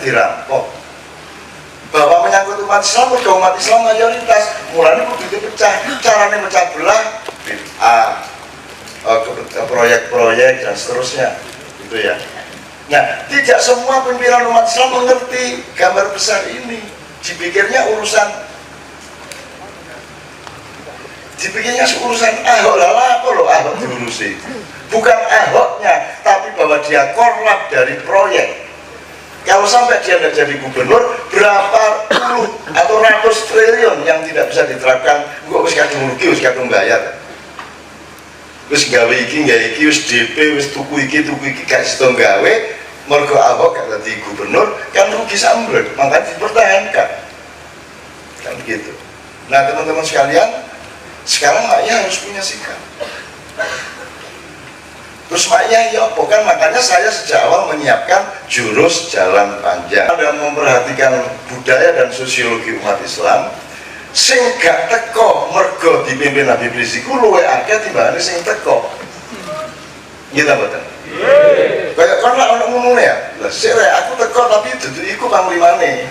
dirampok. Bahwa menyangkut umat Islam, umat Islam mayoritas, mulanya kudu dipecah, caranya pecah belah, proyek-proyek dan seterusnya, gitu ya. Nah, tidak semua pimpinan umat Islam mengerti gambar besar ini. Dipikirnya urusan Ahok, lah apa loh Ahok diurusi? Bukan Ahoknya, tapi bahwa dia korlap dari proyek. Kalau sampai dia tidak jadi gubernur, berapa puluh atau ratus triliun yang tidak bisa diterapkan, gue wis kadung rugi, wis kadung bayar. Wis gawe iki, wis DP, wis tuku iki, gak sido gawe, mergo Ahok gak jadi gubernur, kan rugi sambrek, makanya dipertahankan. Kan gitu. Nah teman-teman sekalian, sekarang Ma'iyah harus punya sikap. Terus Ma'iyah ya bukan, makanya saya sejak awal menyiapkan jurus jalan panjang dan memperhatikan budaya dan sosiologi umat Islam sing gak teko mergo dipimpin Habib Rizik ku luwe akeh timbangane sing teko. Gitu betul. Kayak kon lak ono ngono ya. Lah sik aku teko tapi dudu iku panglimane.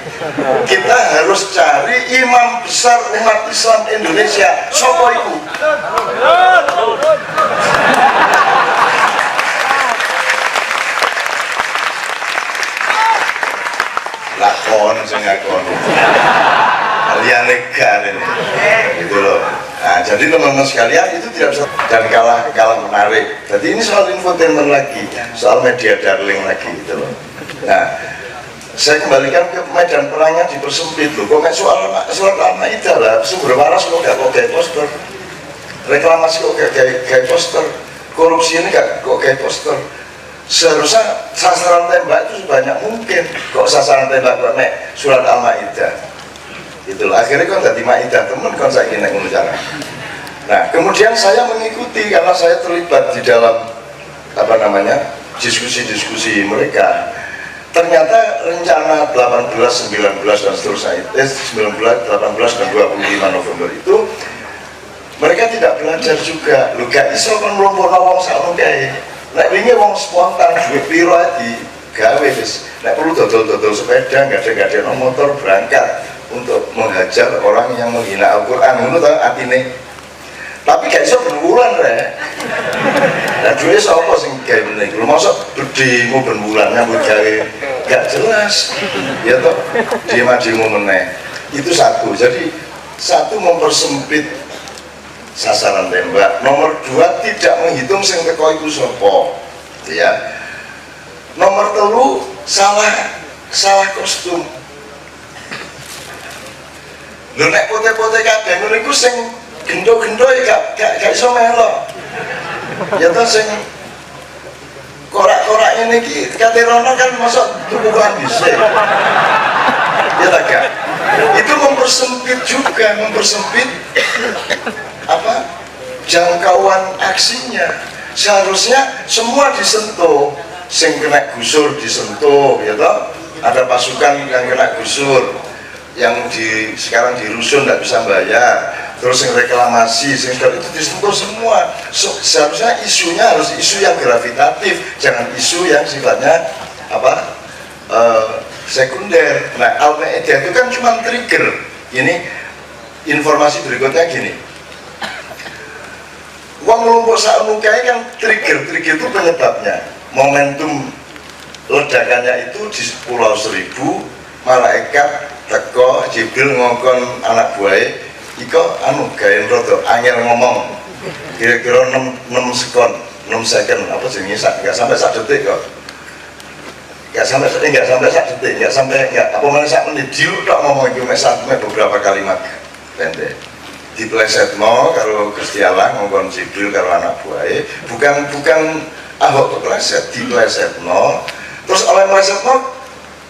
Kita harus cari imam besar umat Islam Indonesia. Sopo iku? Lakon sing ngakon liyane gak ini gitu loh. Nah jadi teman-teman sekalian itu tidak bisa dan kalah menarik. Jadi ini soal infotainment lagi, soal media darling lagi gitu loh. Nah saya kembalikan ke medan perangnya dipersempit loh. Kok soal Al-Maidah lah, sumber waras kok gak kayak poster, reklamasi kok kayak poster, korupsi ini kok kayak poster. Seharusnya sasaran tembak itu sebanyak mungkin. Kok sasaran tembak kok nek surat Al-Maidah itulah akhirnya kan jadi Maidah temen kan saya kira cara. Nah kemudian saya mengikuti karena saya terlibat di dalam diskusi-diskusi mereka. Ternyata rencana 18, 19 dan seterusnya 19, 18 dan 25 November itu mereka tidak belajar juga. Lu gak iso kan mlumpuhno wong sakno kae. Nek wingi wong spontan duwe piro di gawe wis. Nek perlu dodol-dodol sepeda, gak ada motor berangkat untuk menghajar orang yang menghina Al-Quran. Ngono ta atine. Tapi gak iso berbulan rek. Lah duwe sapa sing gawe meneh? Lho mosok berdemo berbulan nyambut gawe gak jelas. Ya toh, demo meneh. Itu satu. Jadi satu mempersempit sasaran tembak. Nomor dua tidak menghitung sing teko iku sapa. Ya. Nomor telu salah kostum. Lho nek pote-pote kabeh ngono iku sing gendo-gendo gak iso melok. Ya to sing korak-korak ngene iki kate rono kan mosok tukukan dhisik. Ya tak gak? Itu mempersempit juga, mempersempit jangkauan aksinya. Seharusnya semua disentuh, sing kena gusur disentuh, ya toh. Ada pasukan yang kena gusur, yang sekarang di rusun nggak bisa bayar, terus yang reklamasi, itu disentuh semua. Seharusnya isunya harus isu yang gravitatif, jangan isu yang sifatnya sekunder. Nah, Al-Maidah itu kan cuma trigger. Ini informasi berikutnya gini. Uang melumpuk saat mukai kan trigger itu penyebabnya. Momentum ledakannya itu di Pulau Seribu, malaikat teko Jibril ngongkon anak buahnya, iko gayen rodo angel ngomong kira-kira 6 second apa sih nggak sampai 1 detik kok. Nggak sampai apa mana sak menit diu tok ngomong itu beberapa kalimat pendek diplesetno karo Gusti Allah ngongkon Jibril karo anak buahnya, bukan Ahok kepleset, diplesetno terus oleh melesetno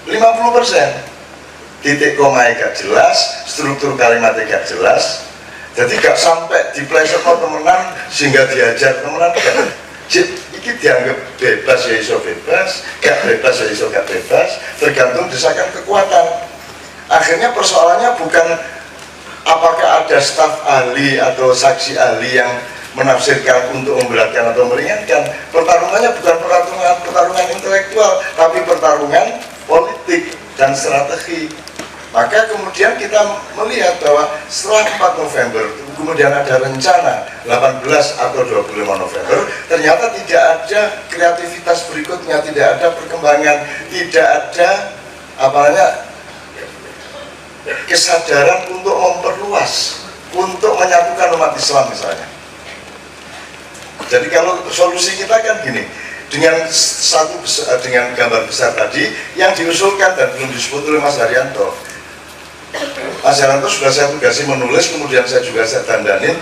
50%, titik komanya gak jelas, struktur kalimatnya gak jelas, jadi gak sampai diplesetno temenan sehingga diajar temenan gak. Iki dianggap bebas ya iso bebas, gak bebas ya iso gak bebas, tergantung desakan kekuatan. Akhirnya persoalannya bukan apakah ada staf ahli atau saksi ahli yang menafsirkan untuk memberatkan atau meringankan. Pertarungannya bukan pertarungan intelektual, tapi pertarungan politik. dan strategi. Maka kemudian kita melihat bahwa setelah 4 November kemudian ada rencana 18 atau 25 November, ternyata tidak ada kreativitas berikutnya, tidak ada perkembangan, tidak ada kesadaran untuk memperluas, untuk menyatukan umat Islam misalnya. Jadi kalau solusi kita kan gini, dengan dengan gambar besar tadi yang diusulkan dan belum disebut oleh Mas Haryanto. Mas Haryanto sudah saya tugasi menulis, kemudian saya juga dandanin.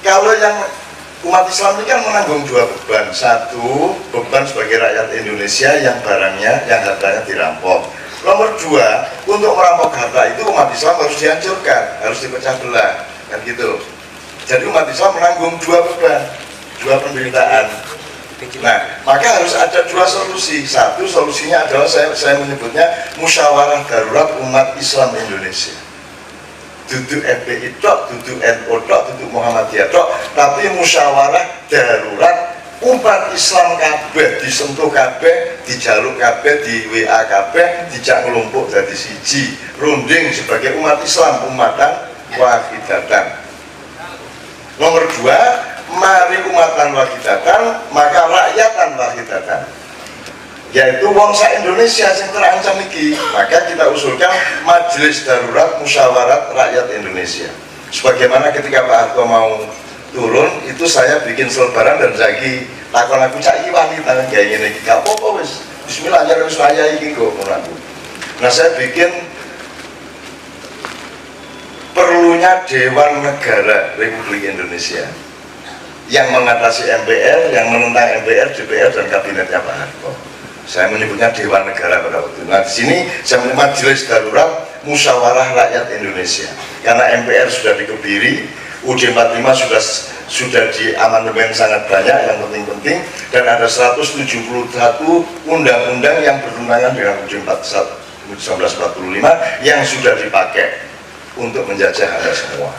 Kalau yang umat Islam ini kan menanggung 2 beban. 1, beban sebagai rakyat Indonesia yang barangnya, yang hartanya dirampok. Nomor 2, untuk merampok harta itu umat Islam harus dihancurkan, harus dipecah belah, kan gitu. Jadi umat Islam menanggung 2 beban, 2 penderitaan. Nah, maka harus ada 2 solusi. 1, solusinya adalah saya menyebutnya musyawarah darurat umat Islam Indonesia. Duduk FPI tok, duduk NU tok, duduk Muhammadiyah tok, tapi musyawarah darurat umat Islam kabeh, disentuh kabeh, dijaluk kabeh, di WA kabeh, dijak ngelumpuk jadi siji, runding sebagai umat Islam, umatan wahidatan. Nomor 2, mari umatan wahidatan, maka rakyatan wahidatan, yaitu wong sak Indonesia yang terancam iki. Maka kita usulkan majelis darurat musyawarat rakyat Indonesia. Sebagaimana ketika Pak Harto mau turun, itu saya bikin selebaran dan lagi takon aku cak iwani tangan kayak gini, gak apa-apa wis, bismillah aja wis saya iki kok menurut. Nah, saya bikin perlunya Dewan Negara Republik Indonesia yang mengatasi MPR, yang menentang MPR, DPR dan kabinetnya Pak Harto. Saya menyebutnya Dewan Negara pada waktu itu. Nah, di sini saya menyebut Majelis Darurat Musyawarah Rakyat Indonesia. Karena MPR sudah dikebiri, UUD 45 sudah di amandemen sangat banyak yang penting-penting, dan ada 171 undang-undang yang bertentangan dengan UUD 1945 yang sudah dipakai untuk menjajah Anda semua.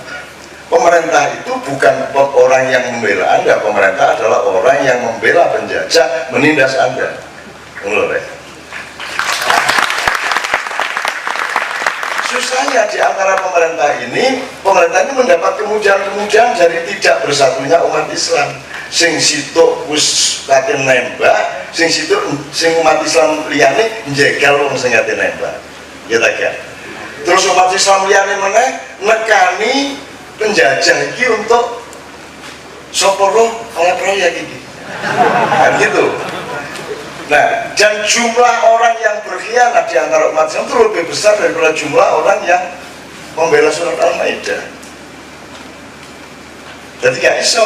Pemerintah itu bukan orang yang membela Anda, pemerintah adalah orang yang membela penjajah, menindas Anda. Susahnya di antara pemerintah ini mendapat kemudahan-kemudahan dari tidak bersatunya umat Islam. Sing situk wis kate nembak, sing umat Islam liyane njegal wong sing kate nembak. Ya ta kan? Terus umat Islam liyane meneh nekani penjajah iki untuk soporo oleh proyek iki. Kan gitu. Nah, dan jumlah orang yang berkhianat di antara umat Islam itu lebih besar daripada jumlah orang yang membela surat Al-Maidah. Jadi gak iso.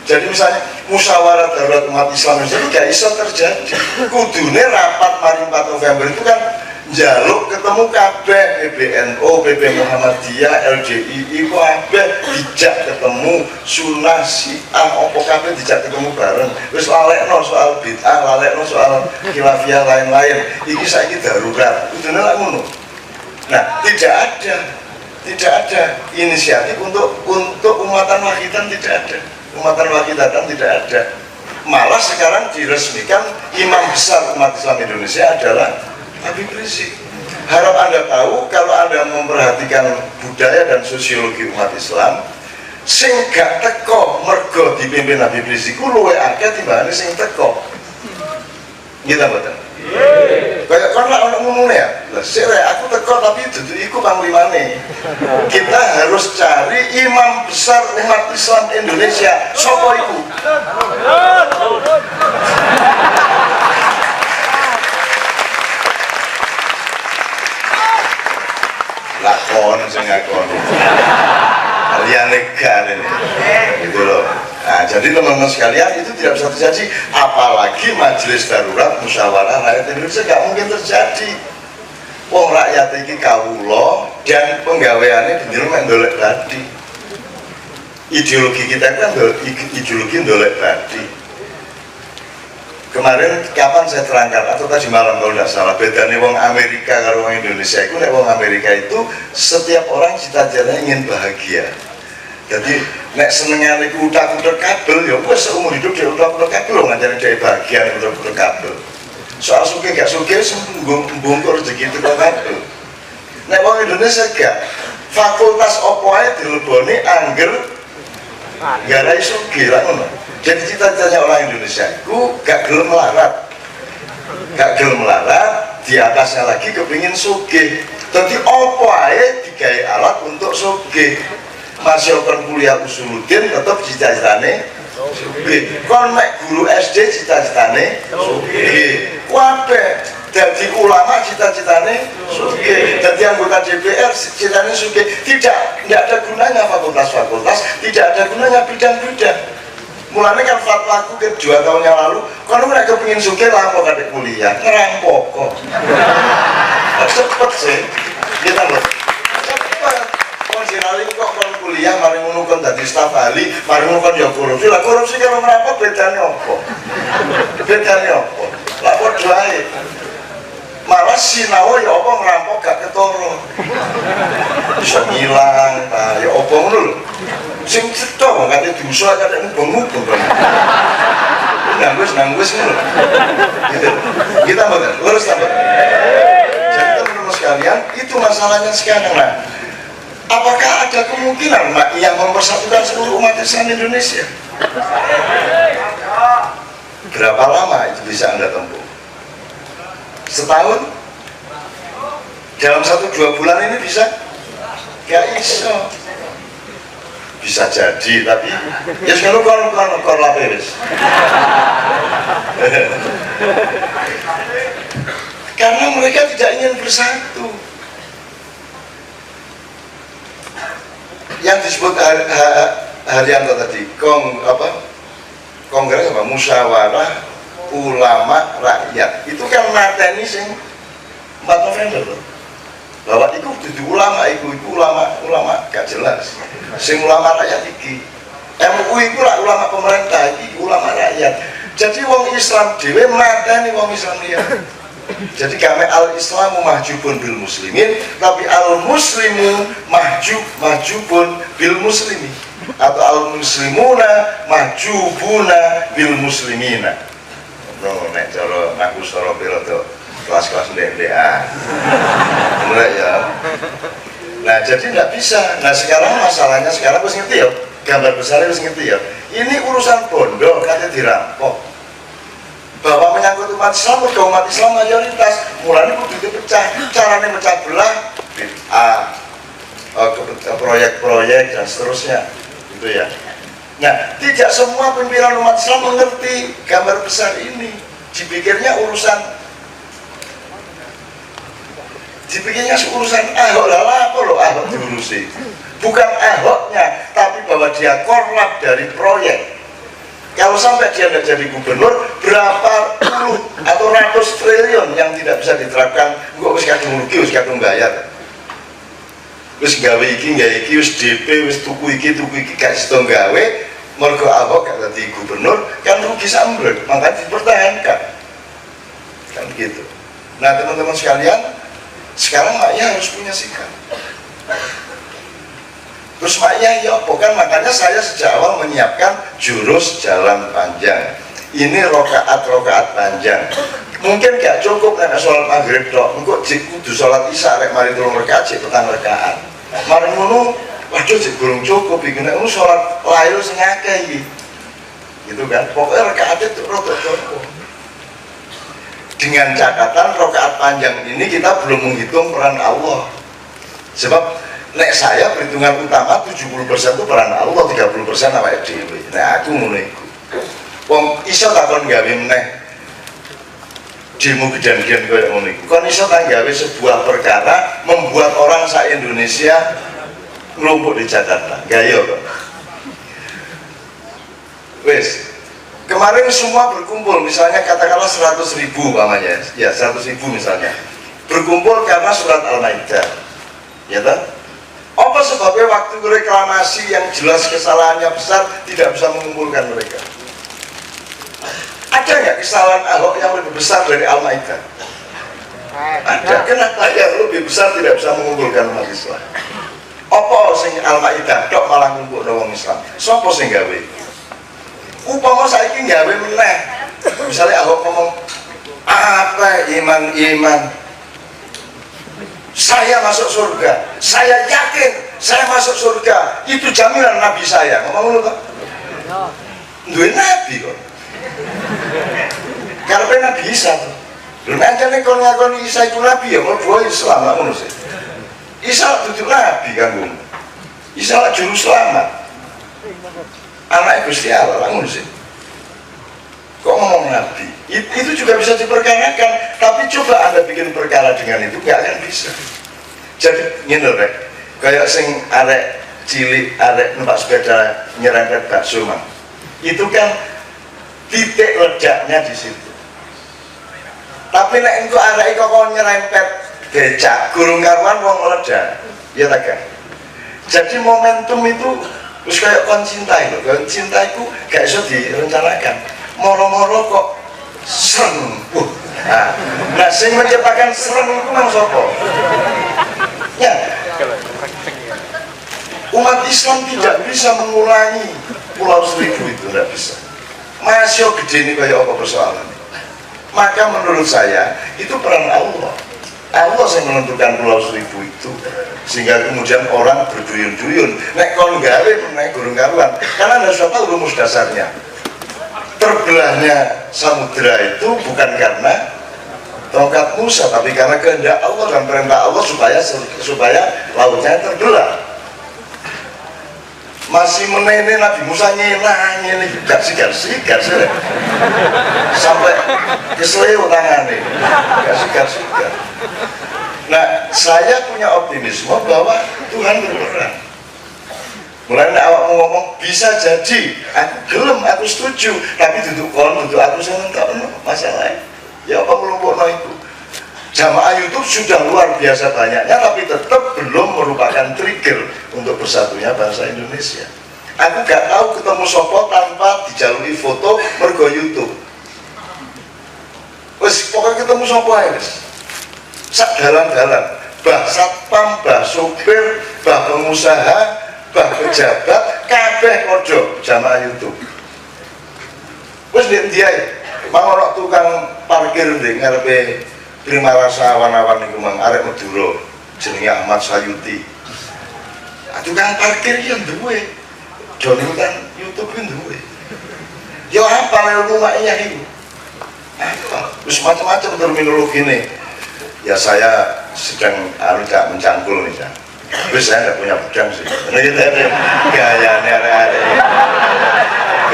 Jadi misalnya musyawarah darurat umat Islam itu gak iso terjadi. Kudune rapat mari 4 November itu kan jaluk ketemu kabeh PBNU, PP Muhammadiyah, LDII kabeh dijak ketemu, Sunnah, Syiah, opo kabeh dijak ketemu bareng. Wis lalekno soal bid'ah, lalekno soal khilafiyah lain-lain. Iki saiki darurat. Kudune lak ngono. Nah, tidak ada inisiatif untuk umatan wahidan, tidak ada. Umatan wahidatan tidak ada. Malah sekarang diresmikan imam besar umat Islam Indonesia adalah Habib Rizik. Harap Anda tahu, kalau Anda memperhatikan budaya dan sosiologi umat Islam, sing gak teko mergo dipimpin Habib Rizik ku luwih akeh timbangane sing teko. Nggih ta mboten? Kayak kon lak ono ngomong ya. Lah sik rek aku teko tapi dudu iku panglimane. Kita harus cari imam besar umat Islam Indonesia. Sopo iku? Lakon sing ngakon kalian legal ini gitu loh. Nah, jadi teman-teman sekalian, itu tidak bisa terjadi, apalagi majelis darurat musyawarah rakyat Indonesia gak mungkin terjadi. Wong rakyat ini kawula dan penggaweannya bener mek ndolek badi. Ideologi kita kan ideologi ndolek badi. Kemarin kapan saya terangkan, atau tadi malam kalau tidak salah, bedanya wong Amerika kalau wong Indonesia itu, wong Amerika itu setiap orang cita-citanya ingin bahagia. Jadi nek senengnya itu utak-utak kabel, ya gue seumur hidup dia utak-utak kabel, ngajarin dia bahagia utak-utak kabel. soal suge gak suge mbungkur rezeki itu kan itu. Nek wong Indonesia gak fakultas opo ae dileboni angger garai suge lah ngono. Jadi cita-citanya orang Indonesia itu gak gelem melarat. Gak gelem melarat, di atasnya lagi kepingin suge. Jadi opo ae digawe alat untuk suge. Masih open kuliah Usuluddin tetap cita-citane suge. Kon mek guru SD cita-citane suge. Kabeh dadi ulama cita-citane suge. Dadi anggota DPR cita-citane suge. Tidak ada gunanya fakultas-fakultas, tidak ada gunanya bidang-bidang. Mulanya kan fatwaku ke 2 tahun yang lalu, kalau mereka pengen suge lah mau kadek kuliah, ngerampok kok. Cepet sih, kita loh. Cepet. Konsilali kok kon kuliah, mari ngono kon dadi staf ahli, mari ngono kon ya korupsi. Lah korupsi kalau merampok bedane opo? Bedane opo? Lah padha ae. Malah sinau ya apa ngerampok gak ketoro. Bisa ngilang, ya apa ngono lho. Sing cetha kate dosa kate ngubung-ngubung kan. Nanggus ngono. Gitu. Kita mboten, lurus ta, Pak. Jadi teman-teman sekalian, itu masalahnya sekarang. Nah, apakah ada kemungkinan yang mempersatukan seluruh umat Islam Indonesia? Berapa lama itu bisa Anda tempuh? Setahun? Dalam 1-2 bulan ini bisa? Gak iso. Bisa jadi, tapi ya sekarang kor lapis. Karena mereka tidak ingin bersatu. Yang disebut Haryanto tadi, kongres apa musyawarah ulama rakyat, itu kan mateni sing 4 November loh. Bahwa itu dudu ulama, itu ulama gak jelas. Sing ulama rakyat iki. MUI itu lah ulama pemerintah, iki ulama rakyat. Jadi wong Islam dhewe mateni wong Islam liya. Jadi kami al-Islamu mahjubun bil muslimin, tapi al-muslimu mahjubun bil muslimi, atau al-muslimuna mahjubuna bil muslimina. Nek cara aku soro piro to kelas-kelas ndek-ndekan. Bener ya. Nah, jadi nggak bisa. Nah, sekarang masalahnya sekarang wis ngerti ya. Gambar besarnya wis ngerti ya. Ini urusan bondo katanya dirampok. Bahwa menyangkut umat Islam, umat Islam mayoritas, mulanya kudu dipecah. Caranya pecah belah proyek-proyek dan seterusnya. Gitu ya. Nah, tidak semua pimpinan umat Islam mengerti gambar besar ini. Dipikirnya urusan Ahok, lah apa loh Ahok diurusi? Bukan Ahoknya, tapi bahwa dia korlap dari proyek. Kalau sampai dia tidak jadi gubernur, berapa puluh atau ratus triliun yang tidak bisa diterapkan. Gua wis kadung rugi, wis kadung bayar. Wis gawe iki, wis DP, wis tuku iki gak sido gawe. Mergo Ahok gak jadi gubernur, kan rugi sambrek, makanya dipertahankan. Kan gitu. Nah, teman-teman sekalian, sekarang Ma'iyah harus punya sikap. Terus Ma'iyah ya bukan, makanya saya sejak awal menyiapkan jurus jalan panjang. Ini rokaat panjang. Mungkin gak cukup nek sholat maghrib tok. Engko kudu sholat isya rek mari 3 rakaat cek petang rakaat. Mari ngono, waduh cek gurung cukup iki nek sholat lail sing akeh iki. Gitu kan. Pokoknya rakaat itu rada cukup. Dengan catatan rokaat panjang ini kita belum menghitung peran Allah. Sebab nek saya perhitungan utama 70% itu peran Allah, 30% awake dhewe. Nah, aku ngono iku. Wong iso takon gawe meneh demo gedan-gedan koyo ngono iku. Kon iso tak gawe sebuah perkara membuat orang se-Indonesia ngelompok di Jakarta. Gayo kok. Wes. Kemarin semua berkumpul, misalnya katakanlah 100.000 umpamanya, ya 100.000 misalnya, berkumpul karena surat Al-Maidah, ya kan? Apa sebabnya waktu reklamasi yang jelas kesalahannya besar tidak bisa mengumpulkan mereka? Ada nggak kesalahan Ahok yang lebih besar dari Al-Maidah? Ada. Kenapa yang lebih besar tidak bisa mengumpulkan umat Islam? Apa sing Al-Maidah dok malah ngumpul orang Islam? Sopo sing gawe? Upama saiki gawe meneh. Misalnya Ahok ngomong, Apa iman-iman? Saya masuk surga, saya yakin saya masuk surga, itu jaminan Nabi saya. Ngomong lu kok duwe Nabi kok karena Nabi Isa lho nek ancane kon ngakoni Isa iku Nabi ya mlebu Islam lah ngono sih. Isa dudu Nabi kanggo Isa lah juru selamat, anak Gusti Allah lah ngono sih. Kok ngomong Nabi? Itu juga bisa diperkarakan, tapi coba Anda bikin perkara dengan itu, gak akan bisa. Jadi, gini loh, kayak sing arek cilik, arek numpak sepeda nyerempet bakso, man. Itu kan titik ledaknya di situ. Tapi nek engko arek kok nyerempet becak, gurung karuan wong ledak, ya tak kan? Jadi momentum itu terus kayak kon cintai loh, kon cintaiku gak iso direncanakan. Moro-moro kok serem. Nah, sing menciptakan serem itu nang sapa? Ya. Umat Islam tidak bisa mengulangi Pulau Seribu itu, tidak bisa. Masih gede ini kayak apa persoalan. Maka menurut saya itu peran Allah. Allah yang menentukan Pulau Seribu itu, sehingga kemudian orang berduyun-duyun. Nek kon gawe nek gurung karuan, karena Anda sudah tahu rumus dasarnya. Terbelahnya samudera itu bukan karena tongkat Musa, tapi karena kehendak Allah dan perintah Allah supaya lautnya terbelah. Masih menene Nabi Musa nyenang ini sigar sampai keseleo tangannya, sigar. Nah, saya punya optimisme bahwa Tuhan berperan. Mulai awak ngomong bisa jadi, aku gelem, aku setuju, tapi duduk aku seneng tak masalah. Ya apa kelompoknya itu? Jamaah YouTube sudah luar biasa banyaknya, tapi tetap belum merupakan trigger untuk bersatunya bangsa Indonesia. Aku gak tahu ketemu sopo tanpa dijalui foto mergo YouTube. Wes pokoknya ketemu sopo aja, sak dalan-dalan, bah satpam, bah sopir, bah pengusaha, bah pejabat, kabeh podo jamaah YouTube. Wes dia mau ono tukang parkir di ngarepe Prima Rasa awan-awan niku mang arek Madura jenenge Ahmad Sayuti. Tukang parkir yang duwe donutan YouTube kan duwe. Yo apa ilmu maknya iku? Apa? Wis macam-macam terminologi nih. Ya saya sedang gak mencangkul nih, tapi saya nggak punya pedang sih. Ini kita gayane arek-arek.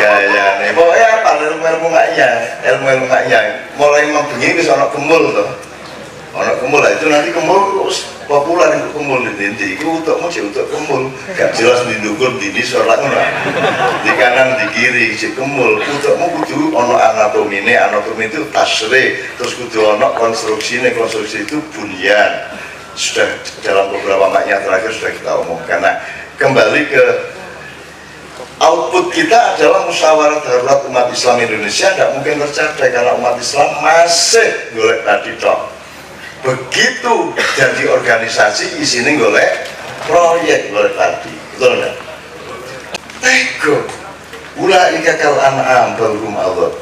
Gayane. Pokoknya apa ilmu maknya. Mulai membengi wis ana kemul to. Ana kemul lah itu nanti kemul populer itu kemul di iku utukmu cek utuk kemul. Gak jelas di ndukur di sholat ngono. Di kanan di kiri cek kemul. Utukmu kudu ana anatomine. Anatomi itu tasrih, terus kudu ana konstruksine. Konstruksi itu bunyan. Sudah dalam beberapa maknya terakhir sudah kita omongkan. Nah, kembali ke output kita adalah musyawarah darurat umat Islam Indonesia tidak mungkin tercapai karena umat Islam masih golek tadi tok. Begitu jadi organisasi isinya golek proyek golek tadi, betul nggak? Ego, ulaika kal an'am bal hum adall.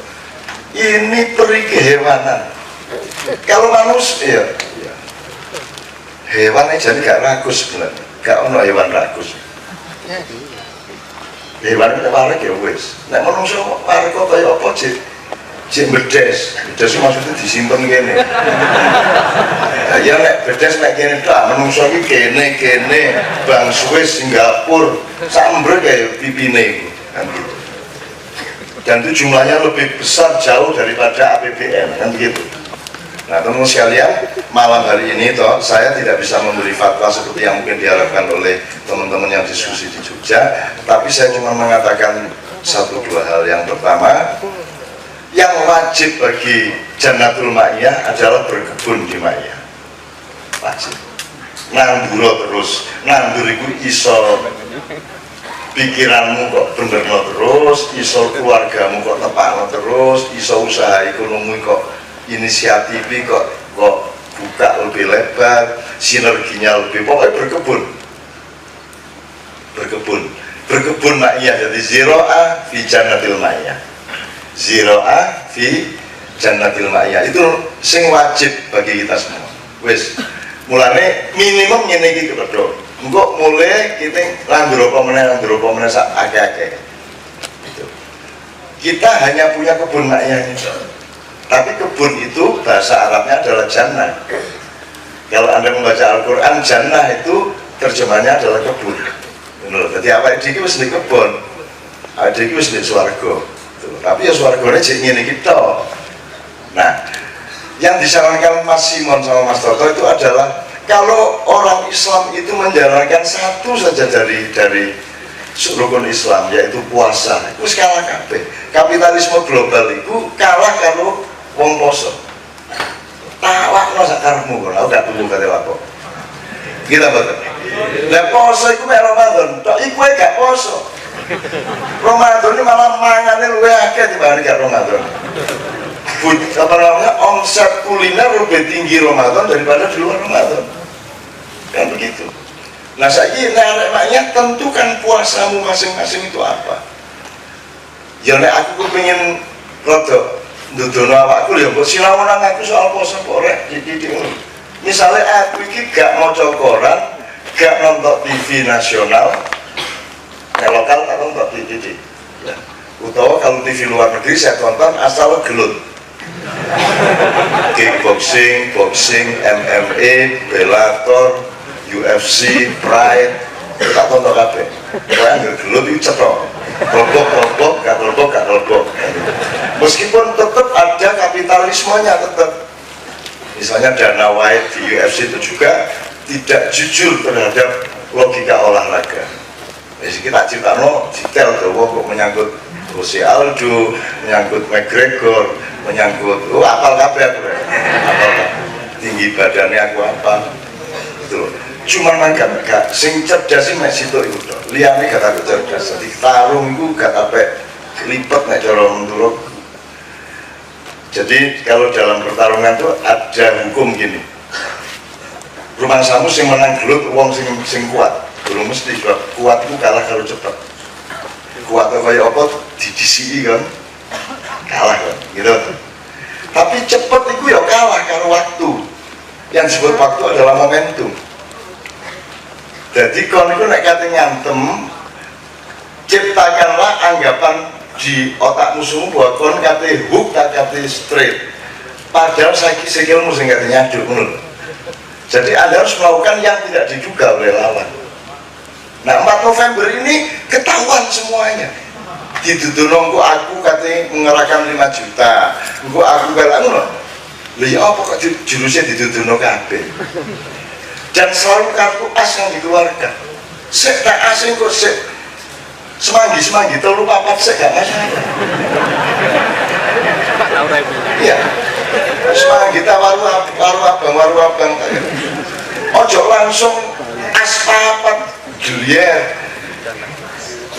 Ini peri kehewanan. Kalau manusia hewan ini jadi gak rakus sebenarnya, gak ono hewan rakus. Hewan itu warak ya wis. Nek manusia warak kok kaya apa cek bedes maksudnya disimpan gini. Ya nek bedes nek gini dah, manusia ini kene Bang Swiss, Singapura, sambre kayak pipine kan gitu. Dan itu jumlahnya lebih besar jauh daripada APBN kan begitu. Nah teman-teman sekalian, malam hari ini toh saya tidak bisa memberi fatwa seperti yang mungkin diharapkan oleh teman-teman yang diskusi di Jogja, tapi saya cuma mengatakan satu dua hal. Yang pertama, yang wajib bagi Jannatul Ma'iyah adalah berkebun di Ma'iyah. Wajib. Nandur terus, nandur itu iso pikiranmu kok benerno terus, iso keluargamu kok tepakno terus, iso usaha ekonomi kok inisiatif kok buka lebih lebar, sinerginya lebih, pokoknya berkebun Ma'iyah. Jadi ziro'ah fi jannatil Ma'iyah, ziro'ah fi jannatil ma'iyah itu sing wajib bagi kita semua. Wis mulane minimum ngene iki kepethuk. Engko mulai kita landur apa meneh sak akeh-akeh. Gitu. Kita hanya punya kebun ma'iyah itu. Tapi kebun itu bahasa Arabnya adalah jannah. Kalau Anda membaca Al-Qur'an, jannah itu terjemahnya adalah kebun. Jadi apa iki wis di kebun. Ada iki wis di swarga. Tapi ya swargane jek ngene iki tok. Nah, yang disarankan Mas Simon sama Mas Toto itu adalah kalau orang Islam itu menjalankan satu saja dari rukun Islam, yaitu puasa, itu kalah kabeh. Kapitalisme global itu kalah kalau wong poso. Tawakno sak karepmu kok, aku gak tunggu kate wako. Kita betul. Lah poso iku mek Ramadan, tok iku gak poso. Ramadan ini malah mangane luwih akeh dibanding gak Ramadan. Apa namanya, omset kuliner lebih tinggi Ramadan daripada di luar Ramadan. Kan begitu. Nah saiki nek maknya tentukan puasamu masing-masing itu apa. Ya nek aku kepengin rada ndudono awakku ya mbok sinau nang aku soal poso kok rek titik ngono. Misale aku iki gak maca koran, gak nonton TV nasional, nek lokal tak nonton titik. Utawa kalau TV luar negeri saya tonton asal gelut. Kickboxing, boxing, MMA, Bellator, UFC, Pride, tak tonton kabeh. Kowe anggere gelut iki cetok. Robok, gak robok. Meskipun tetap ada kapitalismenya tetap. Misalnya Dana White di UFC itu juga tidak jujur terhadap logika olahraga. Jadi kita ceritakan detail kok menyangkut Jose Aldo, menyangkut McGregor, menyangkut apal kabeh aku apal tinggi badannya aku apa itu cuman mangkat gak sing cerdas sing mek situ iku tok liyane gak tak cerdas dadi tarung iku gak sampai lipet nek cara menurut. Jadi kalau dalam pertarungan itu ada hukum gini, rumah samu sing menang gelut wong sing kuat belum mesti sebab kuat itu kalah kalau cepat. Kuat kaya apa didisiki kan kalah kan gitu. Tapi cepet itu ya kalah kalau waktu. Yang disebut waktu adalah momentum. Jadi kon itu nek kate ngantem, ciptakanlah anggapan di otak musuhmu bahwa kon kate hook kate straight. Padahal saiki sikilmu sing kate nyaduk ngono. Jadi Anda harus melakukan yang tidak diduga oleh lawan. Nah 4 November ini ketahuan semuanya. Diduduno engko aku katanya mengerahkan 5 juta. Engko aku galak ngono. Lha ya apa kok jurusnya diduduno kabeh. Dan selalu kartu as yang dikeluarkan. Sek tak asing kok sek semanggi telu papat sek gak masalah. Iya. Semanggi ta waru abang. Ojo langsung as papat Juliet.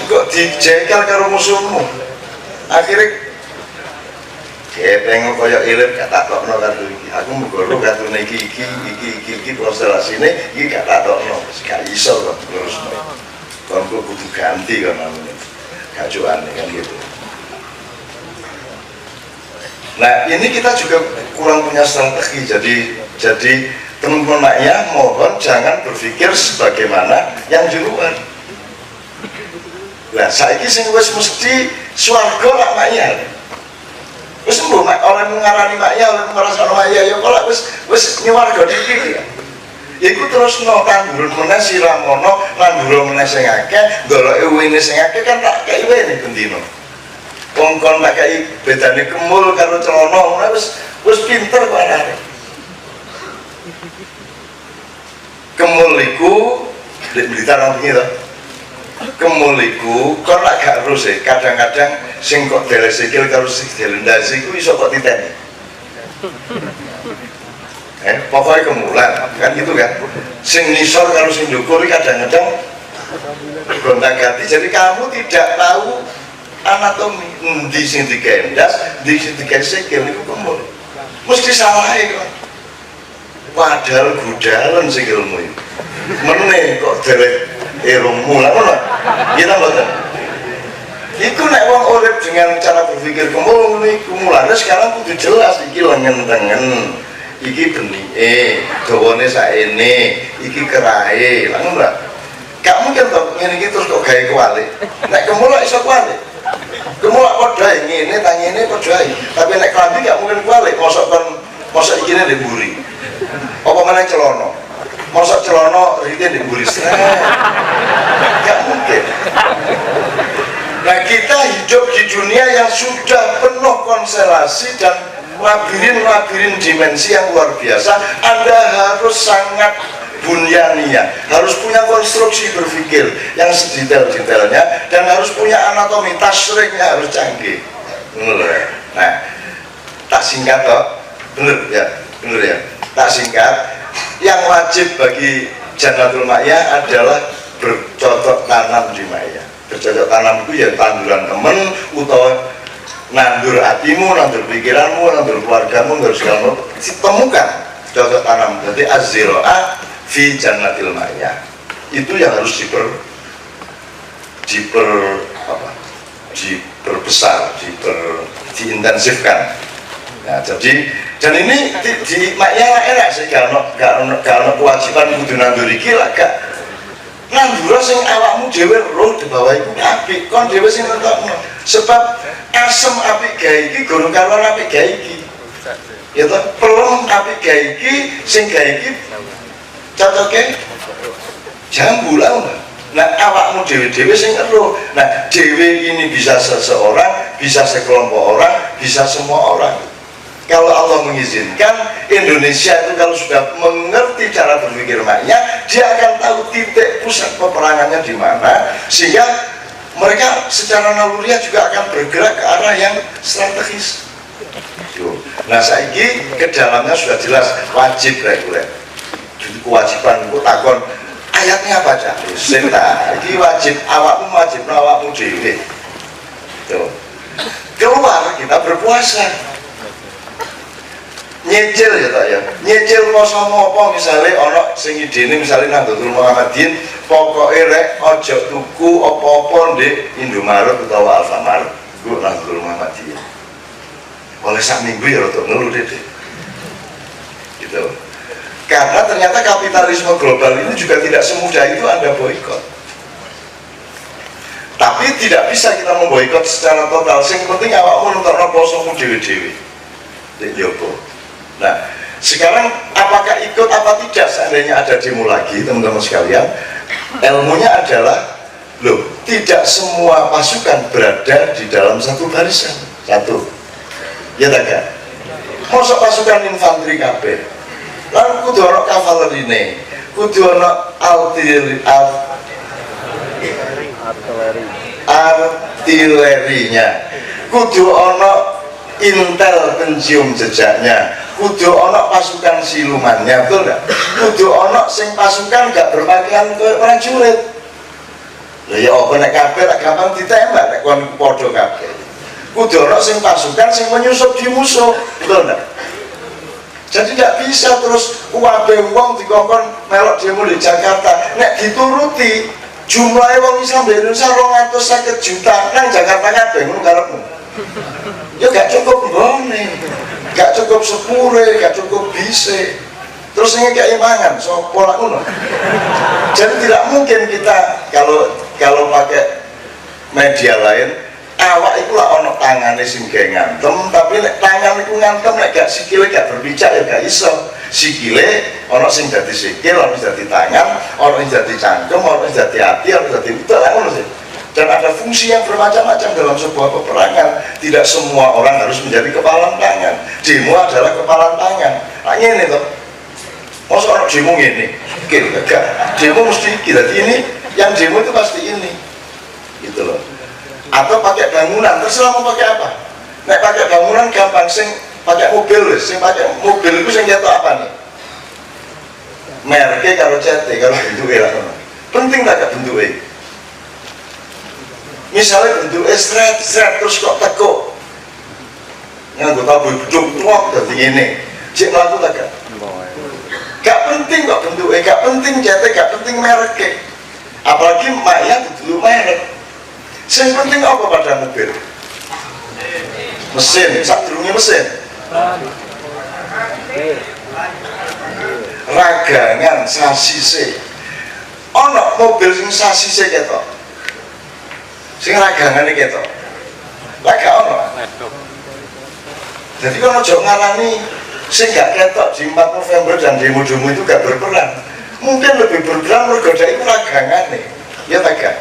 Kok dijegal karo musuhmu. Akhirnya tengok kaya ilir gak takokno kartu iki. Aku menggoro kartune iki prosesine iki gak takokno. Gak iso kok terusno. Kon kudu ganti kan namanya. Gajuane kan gitu. Nah, ini kita juga kurang punya strategi. Jadi teman-teman maknya mohon jangan berpikir sebagaimana yang di luar. Lah saiki sing wis mesti swarga lak maknya. Wis mbuh oleh ngarani maknya, oleh ngrasakno maknya ya kok wis nyuwarga iki. Iku terus no tandur meneh siramono, tandur meneh sing akeh, ndoloke wene sing akeh kan tak kei wene bendino. Wong kon tak kei bedane kemul karo celana, wis pinter kok arek. Kemul iku Blitar nang iki to. Kemul iku kon lak gak terus kadang-kadang sing kok dele sikil karo sing delendasi iku iso kok titeni. Pokoknya kemulan kan gitu kan. Sing nisor karo sing ndukur kadang-kadang gonta-ganti. Jadi kamu tidak tahu anatomi di sing digendas, di sing digesikil itu kemul. Mesti salah kok. Padahal gudalan sikilmu itu. Meneh kok derek irungmu lah ngono. Kita mboten. Iku nek wong urip dengan cara berpikir kemul niku mulane sekarang kudu jelas iki lengen tengen, iki benike, dawane saene, iki kerahe, lha ngono. Gak mungkin to ngene iki terus kok gawe kualik. Nek kemul iso kualik. Kemul padha ngene tangene padha ae. Tapi nek klambi gak mungkin kualik, mosok ikine ndek mburi. Apa meneh celana. Mosok celana rite ndek mburi. Gak mungkin. Nah kita hidup di dunia yang sudah penuh konstelasi dan labirin-labirin dimensi yang luar biasa. Anda harus sangat bunyania, harus punya konstruksi berpikir yang sedetail-detailnya dan harus punya anatomi tasriknya harus canggih. Nah, tak singkat toh, bener ya, tak singkat. Yang wajib bagi Jannatul Ma'iyah adalah bercocok tanam di Ma'iyah. Bercocok tanam itu ya tanduran temen utawa nandur hatimu, nandur pikiranmu, nandur keluargamu, nandur segala macam. Temukan cocok tanam. Jadi az-zira'ah fi jannatil ma'iyah. Itu yang harus diperbesar, diintensifkan. Nah, jadi dan ini di ma'iyah enak sih kalau kewajiban kudu nandur iki lah gak nandur sing awakmu dhewe roh di bawah iku apik kon dhewe sing nentokno sebab asem apik gawe iki gurung karuan apik gawe iki ya toh pelem apik gawe iki sing gawe iki cocoke jambu lah. Nah awakmu dhewe-dhewe sing roh. Nah dhewe ini bisa seseorang, bisa sekelompok orang, bisa semua orang. Kalau Allah mengizinkan, Indonesia itu kalau sudah mengerti cara berpikir maknya, dia akan tahu titik pusat peperangannya di mana, sehingga mereka secara naluriah juga akan bergerak ke arah yang strategis. Nah, saiki ke dalamnya sudah jelas wajib reguler. Jadi kewajiban itu takon ayatnya apa aja? Ini wajib awakmu dhewe. Keluar kita berpuasa. Nyecil ya tak ya, nyecil poso apa misalnya ono sing idene misalnya Nahdlatul Muhammadin pokoknya rek ojo tuku apa-apa di Indomaret utawa Alfamart gue Nahdlatul Muhammadin oleh sak minggu ya rotok ngeluh deh gitu. Karena ternyata kapitalisme global ini juga tidak semudah itu Anda boikot. Tapi tidak bisa kita memboikot secara total. Yang penting awakmu nonton posomu dewe-dewe di Joko. Nah, sekarang apakah ikut apa tidak seandainya ada demo lagi, teman-teman sekalian? Ilmunya adalah, loh, tidak semua pasukan berada di dalam satu barisan. Satu, ya tak kan? Masa pasukan infanteri kabeh, lalu kudu ono kavalerine, kudu ono artilerinya, kudu ono intel pencium jejaknya, kudu ono pasukan silumannya, betul nggak? Kudu ono sing pasukan gak berpakaian ke prajurit. Lah ya apa nek kabeh lak gampang ditembak nek kon padha kabeh. Kudu ono sing pasukan sing menyusup di musuh, betul nggak? Jadi tidak bisa terus kabeh wong dikongkon melok demo di Jakarta. Nek dituruti jumlahnya wong Islam di Indonesia 250 juta nang Jakarta kabeh ngono karepmu. Ya gak cukup mbone, gak cukup sepure, gak cukup bise. Terus ini kayak imangan, so pola ngono. Jadi tidak mungkin kita kalau pakai media lain, awak itu lah ono tangannya sing gawe ngantem, tapi nek tangan itu ngantem nek gak sikile gak berbicara ya gak iso. Sikile ono sing dadi sikil, ono sing dadi tangan, ono sing dadi cangkem, ono sing dadi ati, ono sing dadi utek lah ngono sih. Dan ada fungsi yang bermacam-macam dalam sebuah peperangan. Tidak semua orang harus menjadi kepala tangan. Demo adalah kepala tangan. Nah ini tuh, masa orang demo ini, enggak. Demo mesti kita ini, yang demo itu pasti ini, gitu loh. Atau pakai bangunan, terserah mau pakai apa. Nek pakai bangunan gampang, sing pakai mobil, sing pakai mobil itu sing nyetok apa nih? Merke kalau CT, kalau bentuknya lah. Penting tak ke bentuknya. Misalnya bentuknya seret terus kok tekuk yang gue tahu beduk tuak dari ini cik laku tak gak penting kok bentuknya, gak penting cetek, gak penting mereknya, apalagi maknya dulu merek. Yang penting apa pada mobil? Mesin, sadurunge mesin. Ragangan sasise. Ana mobil sing sasise ketok. Sing ragangane ketok. Lah gak ono. Jadi kalau ojo ngarani sing gak ketok di 4 November dan demo-demo itu gak berperan. Mungkin lebih berperan mergoda itu ragangane. Ya tak gak?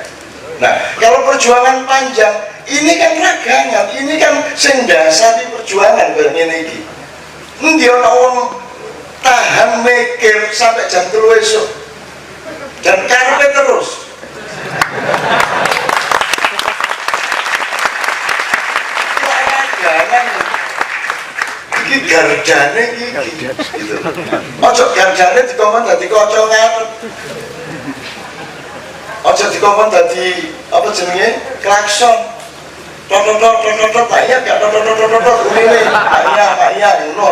Nah, kalau perjuangan panjang, ini kan ragangan, ini kan sing dasari perjuangan kayak ngene iki. Endi ana wong tahan mikir sampai jam 3 esuk. Dan karepe terus. Ragangan iki gardane iki gitu. Ojo gardane dikongkon dadi kaca ngarep. Ojo dikongkon dadi apa jenenge klakson. Tot iya gak tot ini iya ngono.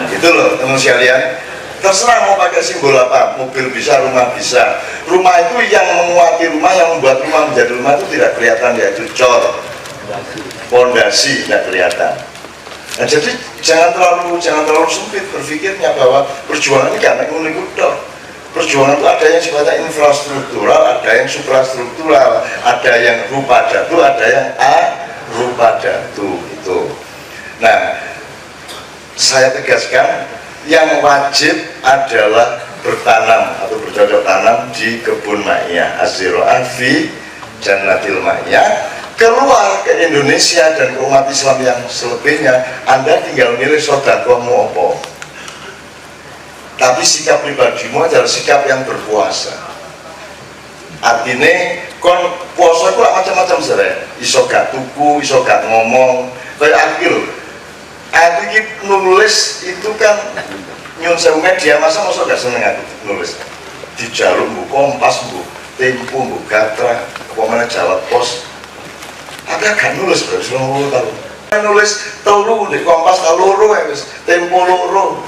Itu loh teman sekalian. Terserah mau pakai simbol apa, mobil bisa, rumah bisa. Rumah itu yang menguati rumah, yang membuat rumah menjadi rumah itu tidak kelihatan, yaitu cor, pondasi tidak kelihatan. Nah, jadi jangan terlalu sempit berpikirnya bahwa perjuangan ini gak mengulik udah. Perjuangan itu ada yang sifatnya infrastruktural, ada yang suprastruktural, ada yang rupa datu, ada yang rupa datu itu. Nah, saya tegaskan yang wajib adalah bertanam atau bercocok tanam di kebun ma'iyah Az-Zira'ah fi Jannatil Ma'iyah. Keluar ke Indonesia dan ke umat Islam yang selebihnya, Anda tinggal milih sedekah mau apa. Tapi sikap pribadimu adalah sikap yang berpuasa. Artinya kon puasa itu macam-macam sebenarnya. Iso gak tuku, iso gak ngomong. Kayak aku ini nulis itu kan nyun sewu media masa gak seneng aku nulis. Di Jarum bu Kompas bu Tempo bu Gatra, apa Jawa Pos. Aku gak nulis berarti selama tahun. Nulis telu di Kompas loro ya guys, Tempo loro.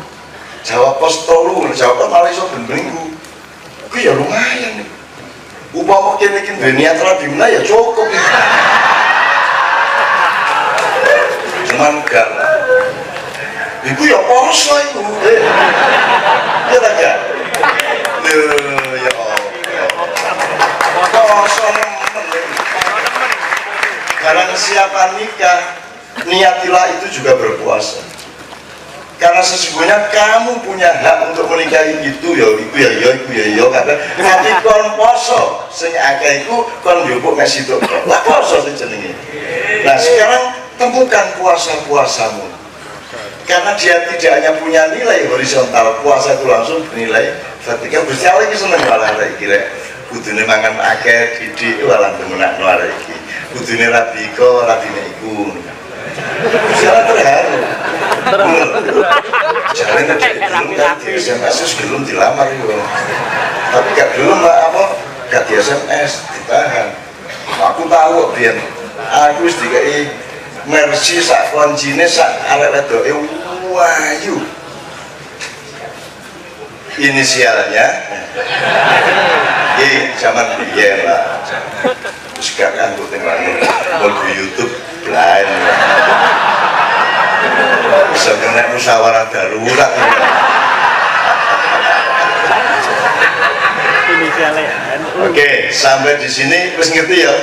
Jawa Pos tolu, Jawa Pos malah iso ben minggu. Ku ya lumayan nih. Upama kene iki duwe niat radimna ya cukup. Cuman gak. Iku ya poso iku. Ya tak ya. Ya Allah. Poso nemen. Karena siapa nikah, niatilah itu juga berpuasa. Karena sesungguhnya kamu punya hak untuk menikahi itu ya tapi kon poso sing akeh iku kon njupuk mek situ lah poso sing jenenge. Nah sekarang temukan puasa-puasamu, karena dia tidak hanya punya nilai horizontal, puasa itu langsung bernilai vertikal. Gusti Allah iki seneng malah arek iki rek kudune mangan akeh didik walan demenakno arek iki kudune rabi iko rabine iku. Gusti Allah terharu. Jangan belum kan di SMS belum dilamar itu, tapi gak belum apa gak di SMS ditahan. Aku tahu biar aku dikai Mercy sak koncine sak arek wedoke Wahyu inisialnya zaman biyen lah sekarang aku tengok di YouTube blind bisa kena musyawarah darurat. Oke, sampai di sini wis ngerti ya.